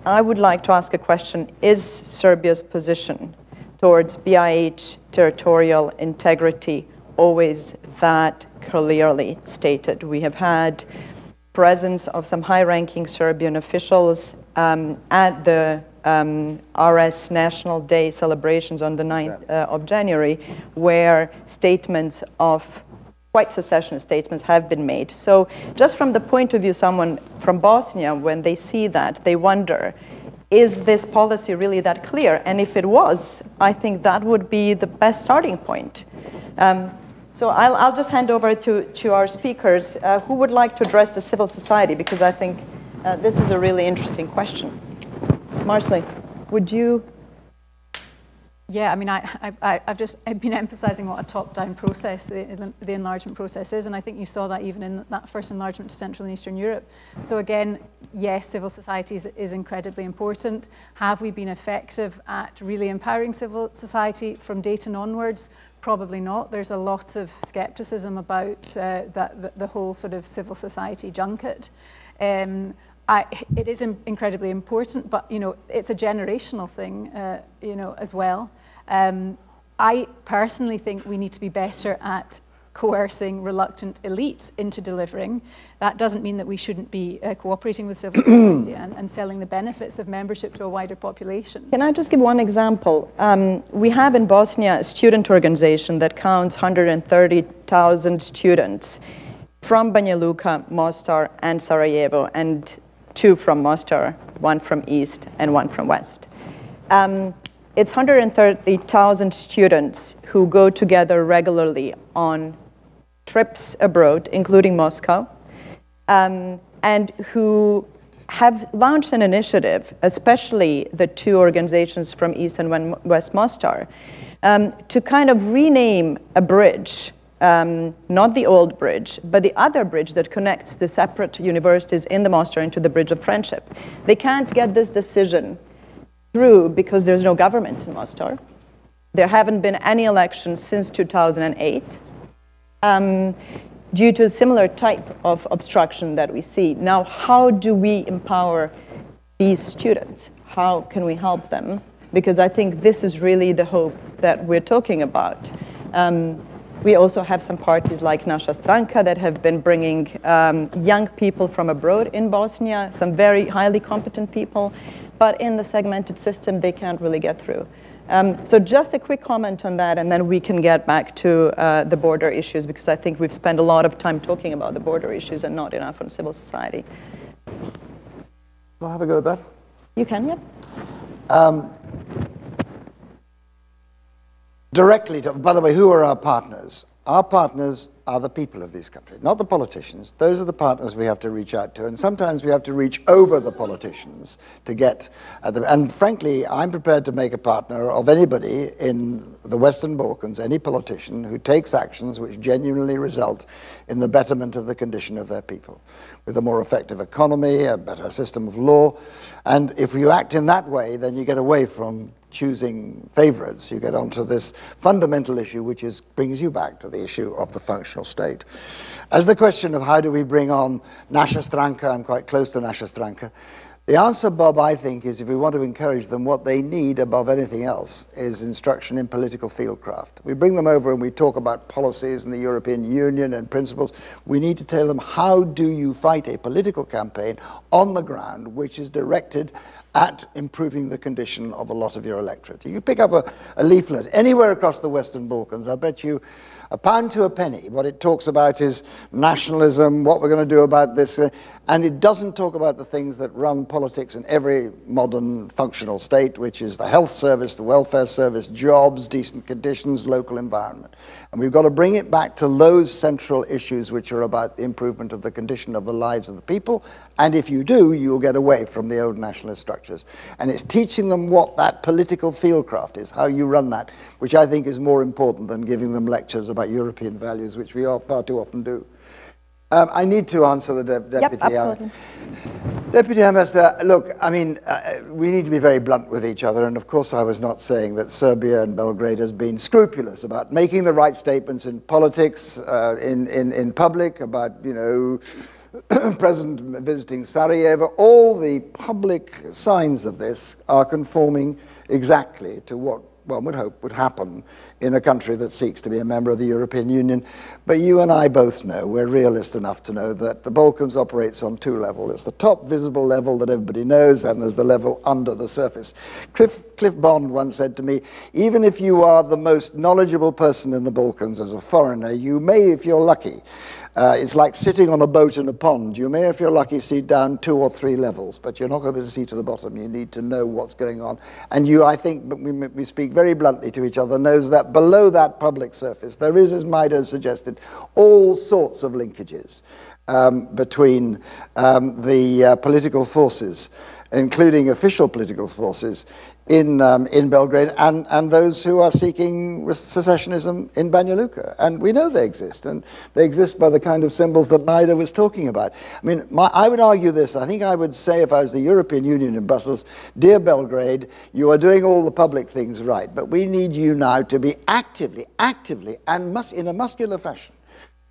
I would like to ask a question. Is Serbia's position towards BiH territorial integrity always that clearly stated? We have had presence of some high-ranking Serbian officials at the RS National Day celebrations on the 9th of January, where statements of quite secessionist statements have been made. So just from the point of view someone from Bosnia, when they see that, they wonder, is this policy really that clear? And if it was, I think that would be the best starting point. So I'll just hand over to our speakers. Who would like to address the civil society? Because I think this is a really interesting question. Marsaili, would you? Yeah, I mean, I've been emphasizing what a top-down process the enlargement process is, and I think you saw that even in that first enlargement to Central and Eastern Europe. So again, yes, civil society is incredibly important. Have we been effective at really empowering civil society from Dayton onwards? Probably not. There's a lot of skepticism about the whole sort of civil society junket. It is incredibly important, but it's a generational thing, as well. I personally think we need to be better at coercing reluctant elites into delivering. That doesn't mean that we shouldn't be cooperating with civil society and selling the benefits of membership to a wider population. Can I just give one example? We have in Bosnia a student organization that counts 130,000 students from Banja Luka, Mostar, and Sarajevo, and 2 from Mostar, 1 from East and 1 from West. It's 130,000 students who go together regularly on trips abroad, including Moscow, and who have launched an initiative, especially the 2 organizations from East and West Mostar, to kind of rename a bridge, not the old bridge, but the other bridge that connects the separate universities in the Mostar into the Bridge of Friendship. They can't get this decision through because there's no government in Mostar. There haven't been any elections since 2008 due to a similar type of obstruction that we see. Now, how do we empower these students? How can we help them? Because I think this is really the hope that we're talking about. We also have some parties like Naša Stranka that have been bringing young people from abroad in Bosnia, some very highly competent people, but in the segmented system, they can't really get through. So just a quick comment on that, and then we can get back to the border issues, because I think we've spent a lot of time talking about the border issues and not enough on civil society. I'll have a go at that. You can, yeah. Directly, by the way, who are our partners? Our partners are the people of these countries, not the politicians. Those are the partners we have to reach out to, and sometimes we have to reach over the politicians to get at them. And frankly, I'm prepared to make a partner of anybody in the Western Balkans, any politician who takes actions which genuinely result in the betterment of the condition of their people, with a more effective economy, a better system of law. And if you act in that way, then you get away from choosing favorites. You get onto this fundamental issue, which brings you back to the issue of the functional state. As the question of how do we bring on Naša Stranka, I'm quite close to Naša Stranka. The answer, Bob, I think, is if we want to encourage them, what they need above anything else is instruction in political fieldcraft. We bring them over and we talk about policies and the European Union and principles. We need to tell them, how do you fight a political campaign on the ground which is directed at improving the condition of a lot of your electorate. You pick up a leaflet anywhere across the Western Balkans, I bet you a pound to a penny. What it talks about is nationalism, what we're going to do about this, and it doesn't talk about the things that run politics in every modern functional state, which is the health service, the welfare service, jobs, decent conditions, local environment. And we've got to bring it back to those central issues which are about the improvement of the condition of the lives of the people. And if you do, you'll get away from the old nationalist structures. And it's teaching them what that political fieldcraft is, how you run that, which I think is more important than giving them lectures about European values, which we far too often do. I need to answer the Deputy. Yep, absolutely. Deputy Ambassador, look, I mean, we need to be very blunt with each other, and of course I was not saying that Serbia and Belgrade has been scrupulous about making the right statements in politics, in public, about, you know, President visiting Sarajevo. All the public signs of this are conforming exactly to what one would hope would happen in a country that seeks to be a member of the European Union. But you and I both know, we're realist enough to know that the Balkans operates on two levels. There's the top visible level that everybody knows, and there's the level under the surface. Cliff Bond once said to me, even if you are the most knowledgeable person in the Balkans as a foreigner, you may, if you're lucky, it's like sitting on a boat in a pond. You may, if you're lucky, see down 2 or 3 levels, but you're not going to be able to see to the bottom. You need to know what's going on. And you, I think, we speak very bluntly to each other, knows that below that public surface, there is, as Majda suggested, all sorts of linkages between the political forces, including official political forces, in Belgrade, and those who are seeking secessionism in Banja Luka. And we know they exist, and they exist by the kind of symbols that Majda was talking about. I mean, I would argue this. I think I would say, if I was the European Union in Brussels, dear Belgrade, you are doing all the public things right, but we need you now to be actively, and in a muscular fashion,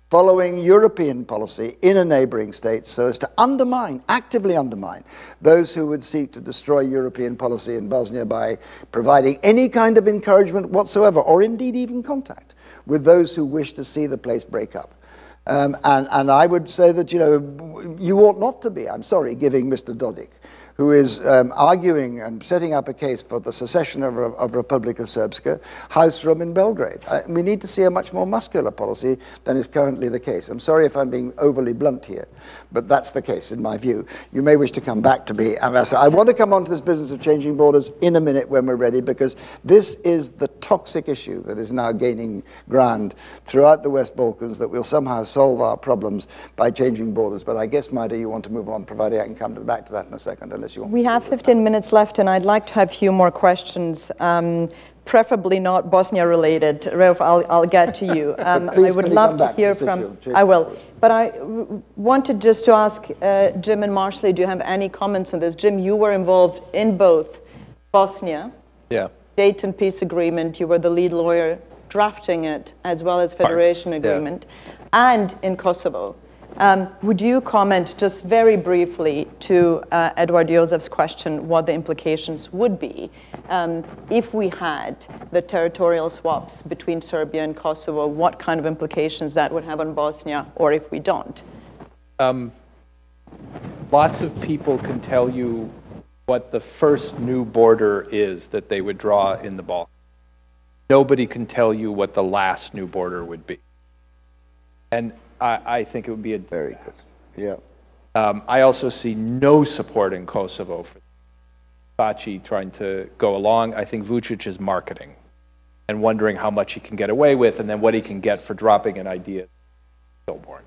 following European policy in a neighboring state so as to undermine, actively undermine, those who would seek to destroy European policy in Bosnia by providing any kind of encouragement whatsoever, or indeed even contact with those who wish to see the place break up. And I would say that, you know, you ought not to be, I'm sorry, giving Mr. Dodik, who is arguing and setting up a case for the secession of Republika Srpska, house room in Belgrade. We need to see a much more muscular policy than is currently the case. I'm sorry if I'm being overly blunt here, but that's the case in my view. You may wish to come back to me, Ambassador. I want to come on to this business of changing borders in a minute when we're ready, because this is the toxic issue that is now gaining ground throughout the West Balkans, that we'll somehow solve our problems by changing borders. But I guess, Majda, you want to move on, provided I can come back to that in a second, unless you want. We have 15 minutes left, and I'd like to have a few more questions, preferably not Bosnia-related. Rauf, I'll get to you. I would love to hear from... I will. But I wanted just to ask Jim and Marsaili, do you have any comments on this? Jim, you were involved in both Bosnia, Dayton Peace Agreement, you were the lead lawyer drafting it, as well as Federation Agreement, and in Kosovo. Would you comment just very briefly to Edward Josef's question, what the implications would be if we had the territorial swaps between Serbia and Kosovo, what kind of implications that would have on Bosnia, or if we don't? Lots of people can tell you what the first new border is that they would draw in the Balkans. Nobody can tell you what the last new border would be. And I think it would be a very good. Yeah. I also see no support in Kosovo for Faci trying to go along. I think Vucic is marketing and wondering how much he can get away with, and then what he can get for dropping an idea stillborn.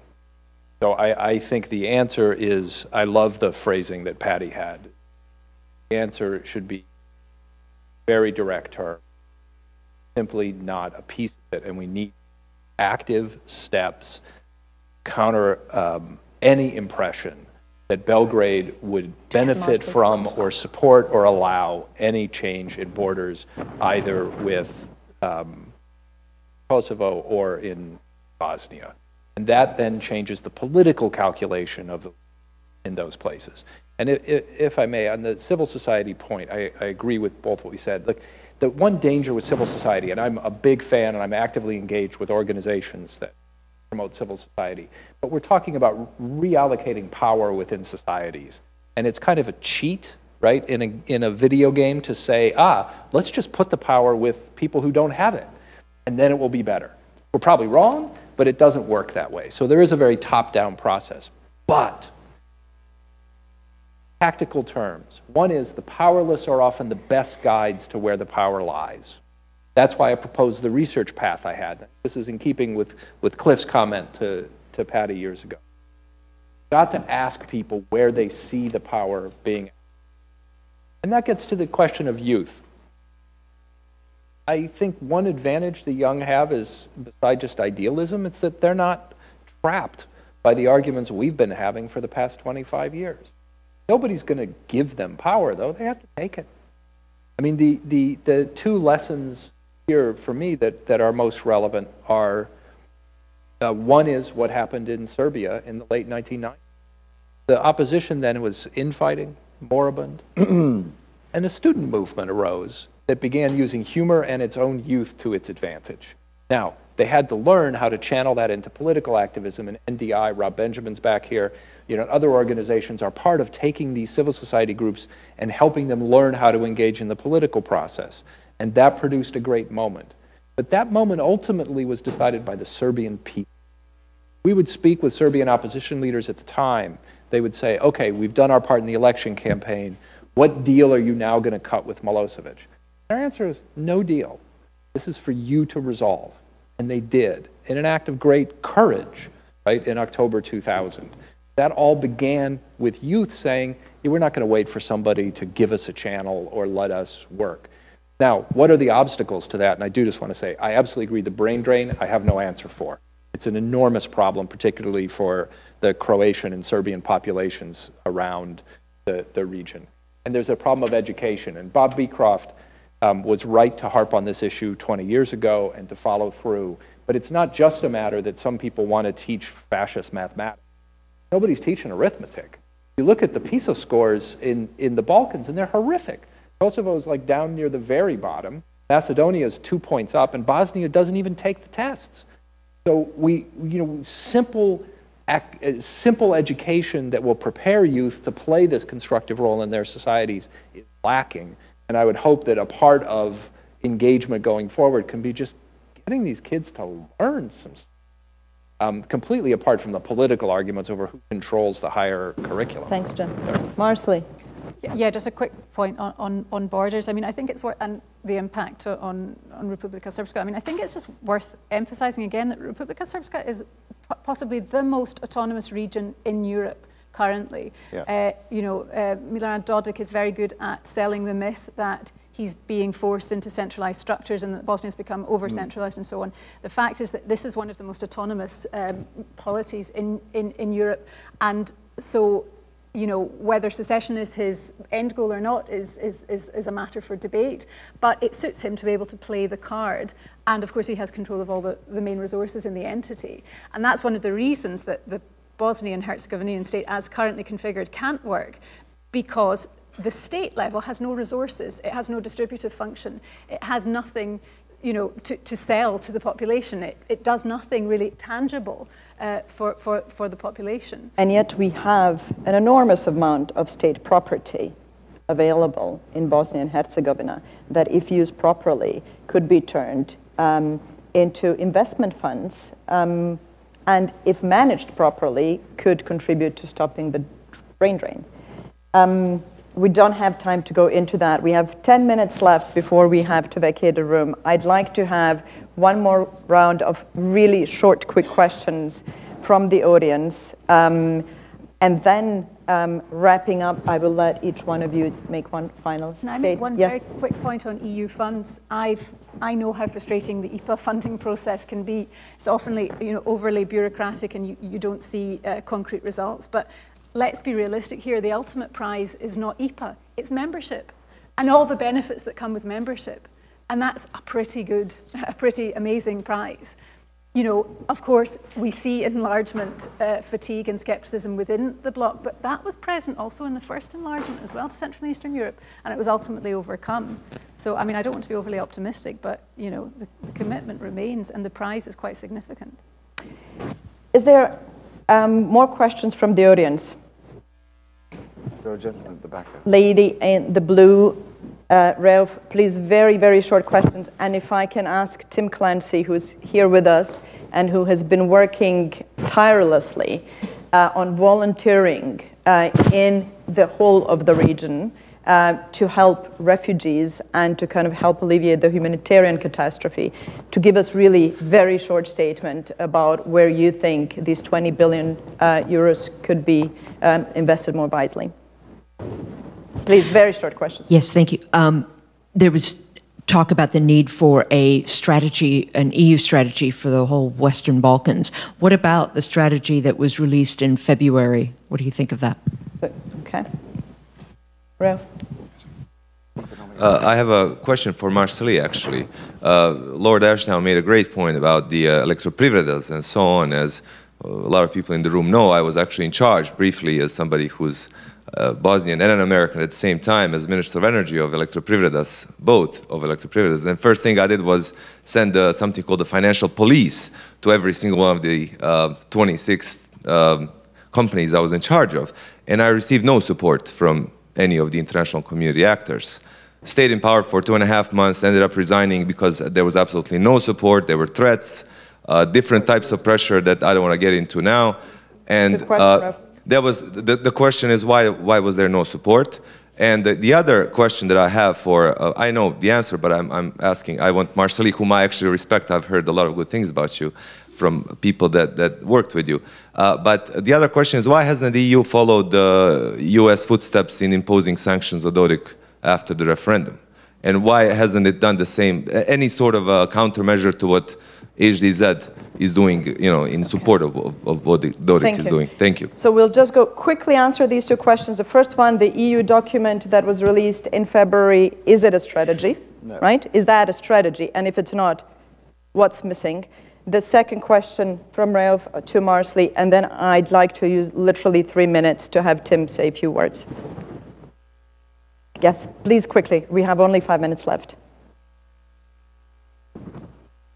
So I think the answer is, I love the phrasing that Paddy had. The answer should be very direct term, simply not a piece of it, and we need active steps counter any impression that Belgrade would benefit from or support or allow any change in borders, either with Kosovo or in Bosnia. And that then changes the political calculation of in those places. And if I may, on the civil society point, I agree with both what we said. Look, the one danger with civil society, and I'm a big fan and I'm actively engaged with organizations that promote civil society, but we're talking about reallocating power within societies. And it's kind of a cheat, right, in a video game to say, let's just put the power with people who don't have it, and then it will be better. We're probably wrong, but it doesn't work that way. So there is a very top-down process. But tactical terms. One is the powerless are often the best guides to where the power lies. That's why I proposed the research path I had. This is in keeping with Cliff's comment to Paddy years ago. Got to ask people where they see the power being. And that gets to the question of youth. I think one advantage the young have is, beside just idealism, it's that they're not trapped by the arguments we've been having for the past 25 years. Nobody's going to give them power, though. They have to take it. I mean, the two lessons here for me that are most relevant are, one is what happened in Serbia in the late 1990s. The opposition then was infighting, moribund, and a student movement arose that began using humor and its own youth to its advantage. Now, they had to learn how to channel that into political activism, and NDI, Rob Benjamin's back here, other organizations are part of taking these civil society groups and helping them learn how to engage in the political process. And that produced a great moment. But that moment ultimately was decided by the Serbian people. We would speak with Serbian opposition leaders at the time. They would say, okay, we've done our part in the election campaign. What deal are you now going to cut with Milosevic? Our answer is no deal. This is for you to resolve. And they did, in an act of great courage, right, in October 2000. That all began with youth saying, yeah, we're not going to wait for somebody to give us a channel or let us work. Now, what are the obstacles to that? And I do just want to say, I absolutely agree, the brain drain, I have no answer for. It's an enormous problem, particularly for the Croatian and Serbian populations around the region. And there's a problem of education. And Bob Beecroft was right to harp on this issue 20 years ago and to follow through. But it's not just a matter that some people want to teach fascist mathematics. Nobody's teaching arithmetic. You look at the PISA scores in the Balkans, and they're horrific. Kosovo is like down near the very bottom. Macedonia is 2 points up, and Bosnia doesn't even take the tests. So simple education that will prepare youth to play this constructive role in their societies is lacking. And I would hope that a part of engagement going forward can be just getting these kids to learn some, completely apart from the political arguments over who controls the higher curriculum. Thanks, Jim. Marsaili. Yeah, just a quick point on borders. I mean, I think it's worth, and the impact on Republika Srpska. I mean, I think it's just worth emphasizing again that Republika Srpska is possibly the most autonomous region in Europe currently. Yeah. Milorad Dodik is very good at selling the myth that he's being forced into centralized structures and that Bosnia's become over-centralized and so on. The fact is that this is one of the most autonomous polities in Europe, and so whether secession is his end goal or not is a matter for debate, but it suits him to be able to play the card. And of course he has control of all the main resources in the entity. And that's one of the reasons that the Bosnian Herzegovinian state as currently configured can't work, because the state level has no resources, it has no distributive function, it has nothing to sell to the population. It does nothing really tangible for the population. And yet we have an enormous amount of state property available in Bosnia and Herzegovina that, if used properly, could be turned into investment funds, and if managed properly, could contribute to stopping the brain drain. We don't have time to go into that. We have 10 minutes left before we have to vacate the room. I'd like to have one more round of really short, quick questions from the audience. And then wrapping up, I will let each one of you make one final statement. Can I make one very quick point on EU funds? I know how frustrating the IPA funding process can be. It's often overly bureaucratic and you don't see concrete results. But let's be realistic here. The ultimate prize is not IPA, it's membership and all the benefits that come with membership. And that's a pretty amazing prize. Of course, we see enlargement fatigue and skepticism within the bloc, but that was present also in the first enlargement as well to Central and Eastern Europe, and it was ultimately overcome. So, I mean, I don't want to be overly optimistic, but, the commitment remains and the prize is quite significant. Is there more questions from the audience? There are gentlemen at the back. Lady in the blue, Ralph, please, very, very short questions. And if I can ask Tim Clancy, who's here with us and who has been working tirelessly on volunteering in the whole of the region to help refugees and to kind of help alleviate the humanitarian catastrophe, to give us really very short statement about where you think these 20 billion euros could be invested more wisely. Please, very short questions. Yes, thank you. There was talk about the need for a strategy, an EU strategy for the whole Western Balkans. What about the strategy that was released in February? What do you think of that? Okay. Ralph? I have a question for Marsaili, actually. Lord Ashdown made a great point about the electroprivredas and so on. As a lot of people in the room know, I was actually in charge briefly as somebody who's Bosnian and an American at the same time as Minister of Energy of electroprivredas, both of electroprivredas. And the first thing I did was send something called the financial police to every single one of the 26 companies I was in charge of. And I received no support from any of the international community actors. Stayed in power for 2.5 months, ended up resigning because there was absolutely no support. There were threats, different types of pressure that I don't want to get into now. And that was the question is why was there no support? And the other question that I have for I know the answer, but I'm asking. I want Marsaili, whom I actually respect. I've heard a lot of good things about you from people that worked with you. But the other question is, why hasn't the EU followed the US footsteps in imposing sanctions on Dodik after the referendum? And why hasn't it done the same, any sort of a countermeasure to what HDZ is doing, you know, in support of what Dodik is doing? Thank you. So we'll just go quickly answer these two questions. The first one, the EU document that was released in February, is it a strategy? No. Right? Is that a strategy? And if it's not, what's missing? The second question from Ralph to Marsaili, and then I'd like to use literally 3 minutes to have Tim say a few words. Yes, please, quickly. We have only 5 minutes left.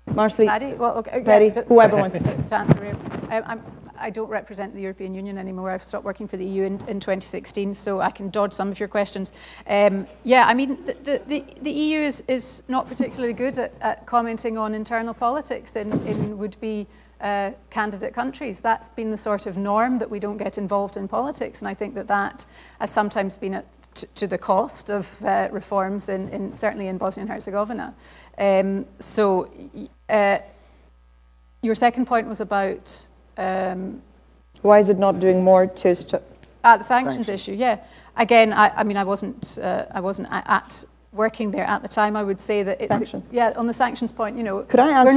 Marsaili? Paddy? Well, okay, Paddy, whoever wants to answer Ralph. I don't represent the European Union anymore. I've stopped working for the EU in 2016, so I can dodge some of your questions. Yeah, I mean, the EU is not particularly good at commenting on internal politics in would-be candidate countries. That's been the sort of norm, that we don't get involved in politics, and I think that has sometimes been to the cost of reforms, certainly in Bosnia and Herzegovina. So your second point was about... why is it not doing more to... the sanctions issue, yeah. Again, I mean, I wasn't working there at the time. I would say that it's... Yeah, on the sanctions point, you know... Could I answer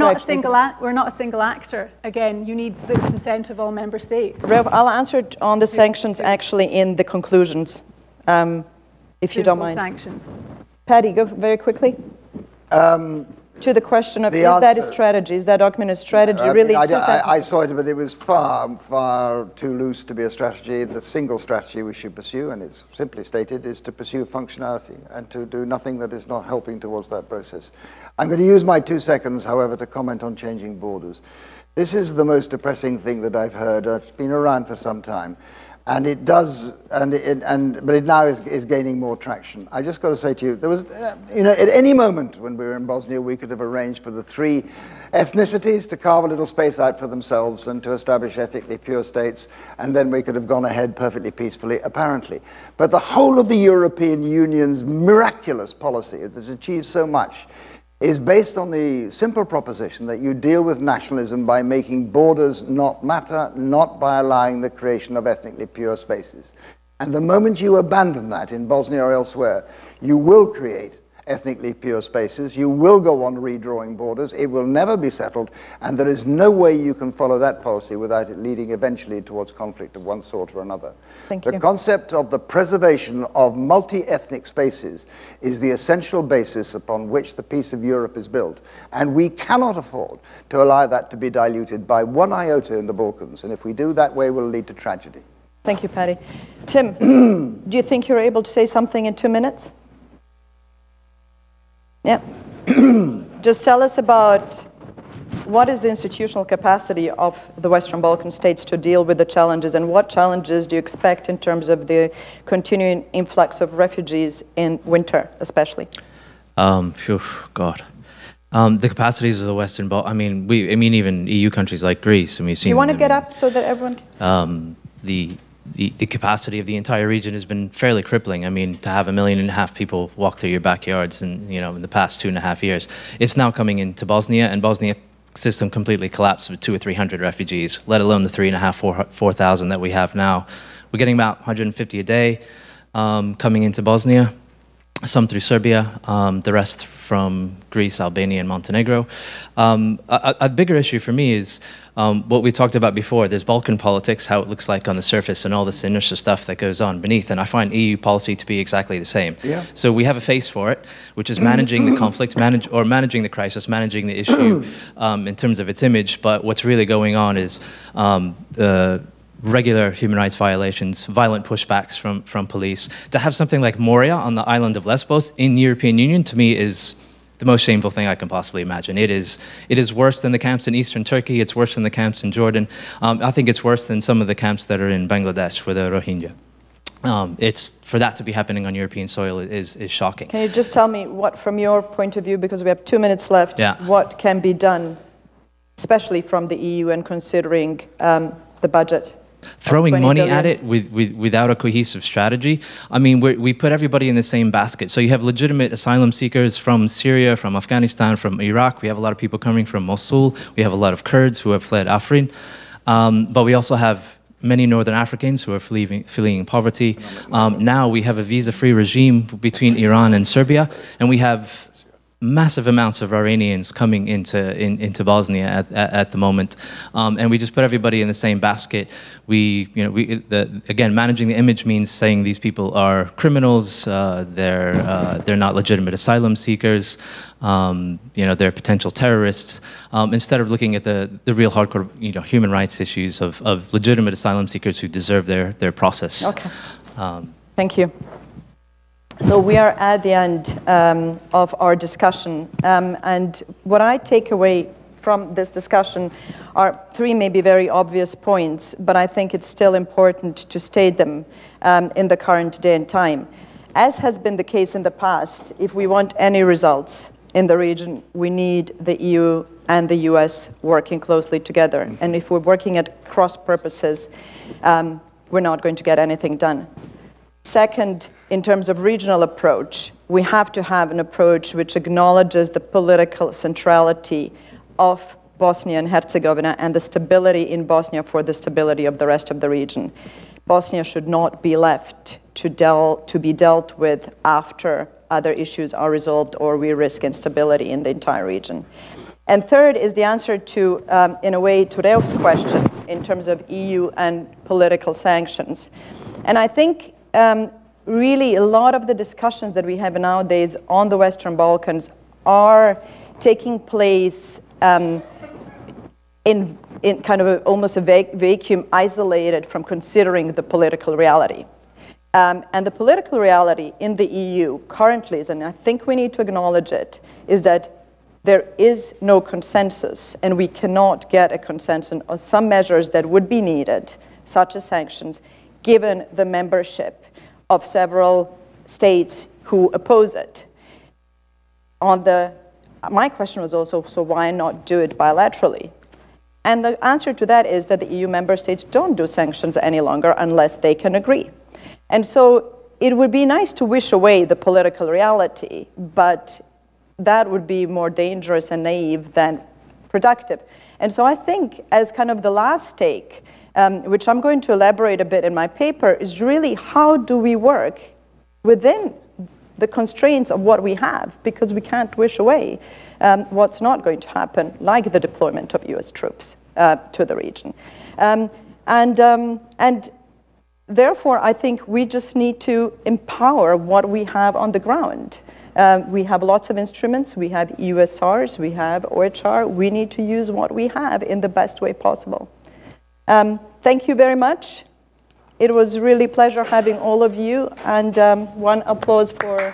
we're not a single actor. Again, you need the consent of all member states. Rev, I'll answer it on the sanctions actually in the conclusions, if you don't mind. Sanctions. Paddy, go very quickly. To the question of, is that a strategy? Is that document a strategy? Really? I saw it, but it was far, far too loose to be a strategy. The single strategy we should pursue, and it's simply stated, is to pursue functionality and to do nothing that is not helping towards that process. I'm going to use my 2 seconds, however, to comment on changing borders. This is the most depressing thing that I've heard. I've been around for some time. And it does, but it now is gaining more traction. I just got to say to you, there was, you know, at any moment when we were in Bosnia, we could have arranged for the 3 ethnicities to carve a little space out for themselves and to establish ethnically pure states, and then we could have gone ahead perfectly peacefully, apparently. But the whole of the European Union's miraculous policy that has achieved so much is based on the simple proposition that you deal with nationalism by making borders not matter, not by allowing the creation of ethnically pure spaces. And the moment you abandon that in Bosnia or elsewhere, you will create ethnically pure spaces, you will go on redrawing borders, it will never be settled, and there is no way you can follow that policy without it leading eventually towards conflict of one sort or another. The concept of the preservation of multi-ethnic spaces is the essential basis upon which the peace of Europe is built, and we cannot afford to allow that to be diluted by one iota in the Balkans, and if we do, that way will lead to tragedy. Thank you, Paddy. Tim, do you think you're able to say something in 2 minutes? Yeah. Just tell us about what is the institutional capacity of the Western Balkan states to deal with the challenges, and what challenges do you expect in terms of the continuing influx of refugees in winter, especially? God. The capacities of the Western Balkans, I mean, even EU countries like Greece, and we've seen. Do you want to get up so that everyone can? The capacity of the entire region has been fairly crippling. I mean, to have 1.5 million people walk through your backyards in the past 2.5 years, it's now coming into Bosnia, and Bosnia system completely collapsed with 200 or 300 refugees, let alone the 3,500, 4,000 that we have now. We're getting about 150 a day coming into Bosnia, some through Serbia, the rest from Greece, Albania, and Montenegro. A bigger issue for me is what we talked about before. There's Balkan politics, how it looks like on the surface, and all the sinister stuff that goes on beneath. And I find EU policy to be exactly the same. Yeah. So we have a face for it, which is managing the conflict, managing the crisis, managing the issue in terms of its image. But what's really going on is regular human rights violations, violent pushbacks from police. To have something like Moria on the island of Lesbos in the European Union, to me, is the most shameful thing I can possibly imagine. It is worse than the camps in eastern Turkey. It's worse than the camps in Jordan. I think it's worse than some of the camps that are in Bangladesh for the Rohingya. For that to be happening on European soil is shocking. Can you just tell me what, from your point of view, because we have 2 minutes left, what can be done, especially from the EU and considering the budget? Throwing money at it without a cohesive strategy. I mean, we put everybody in the same basket. So you have legitimate asylum seekers from Syria, from Afghanistan, from Iraq. We have a lot of people coming from Mosul. We have a lot of Kurds who have fled Afrin. But we also have many Northern Africans who are fleeing poverty. Now we have a visa-free regime between Iran and Serbia, and we have massive amounts of Iranians coming into Bosnia at the moment, and we just put everybody in the same basket. Again, managing the image means saying these people are criminals, they're not legitimate asylum seekers, they're potential terrorists, instead of looking at the real hardcore human rights issues of legitimate asylum seekers who deserve their process. Okay. Thank you. So we are at the end of our discussion, and what I take away from this discussion are 3 maybe very obvious points, but I think it's still important to state them in the current day and time. As has been the case in the past, if we want any results in the region, we need the EU and the US working closely together. And if we're working at cross purposes, we're not going to get anything done. Second, in terms of regional approach, we have to have an approach which acknowledges the political centrality of Bosnia and Herzegovina and the stability in Bosnia for the stability of the rest of the region. Bosnia should not be left to be dealt with after other issues are resolved or we risk instability in the entire region. And third is the answer to, in a way, to Reof's question in terms of EU and political sanctions. And I think really a lot of the discussions that we have nowadays on the Western Balkans are taking place in kind of almost a vacuum isolated from considering the political reality. And the political reality in the EU currently is, and I think we need to acknowledge it, is that there is no consensus, and we cannot get a consensus on some measures that would be needed, such as sanctions, given the membership of several states who oppose it. My question was also, so why not do it bilaterally? And the answer to that is that the EU member states don't do sanctions any longer unless they can agree. And so it would be nice to wish away the political reality, but that would be more dangerous and naive than productive. And so I think as kind of the last take, which I'm going to elaborate a bit in my paper, is really how do we work within the constraints of what we have, because we can't wish away what's not going to happen, like the deployment of US troops to the region. And therefore, I think we just need to empower what we have on the ground. We have lots of instruments, we have USRs, we have OHR, we need to use what we have in the best way possible. Thank you very much. It was really a pleasure having all of you, and one applause for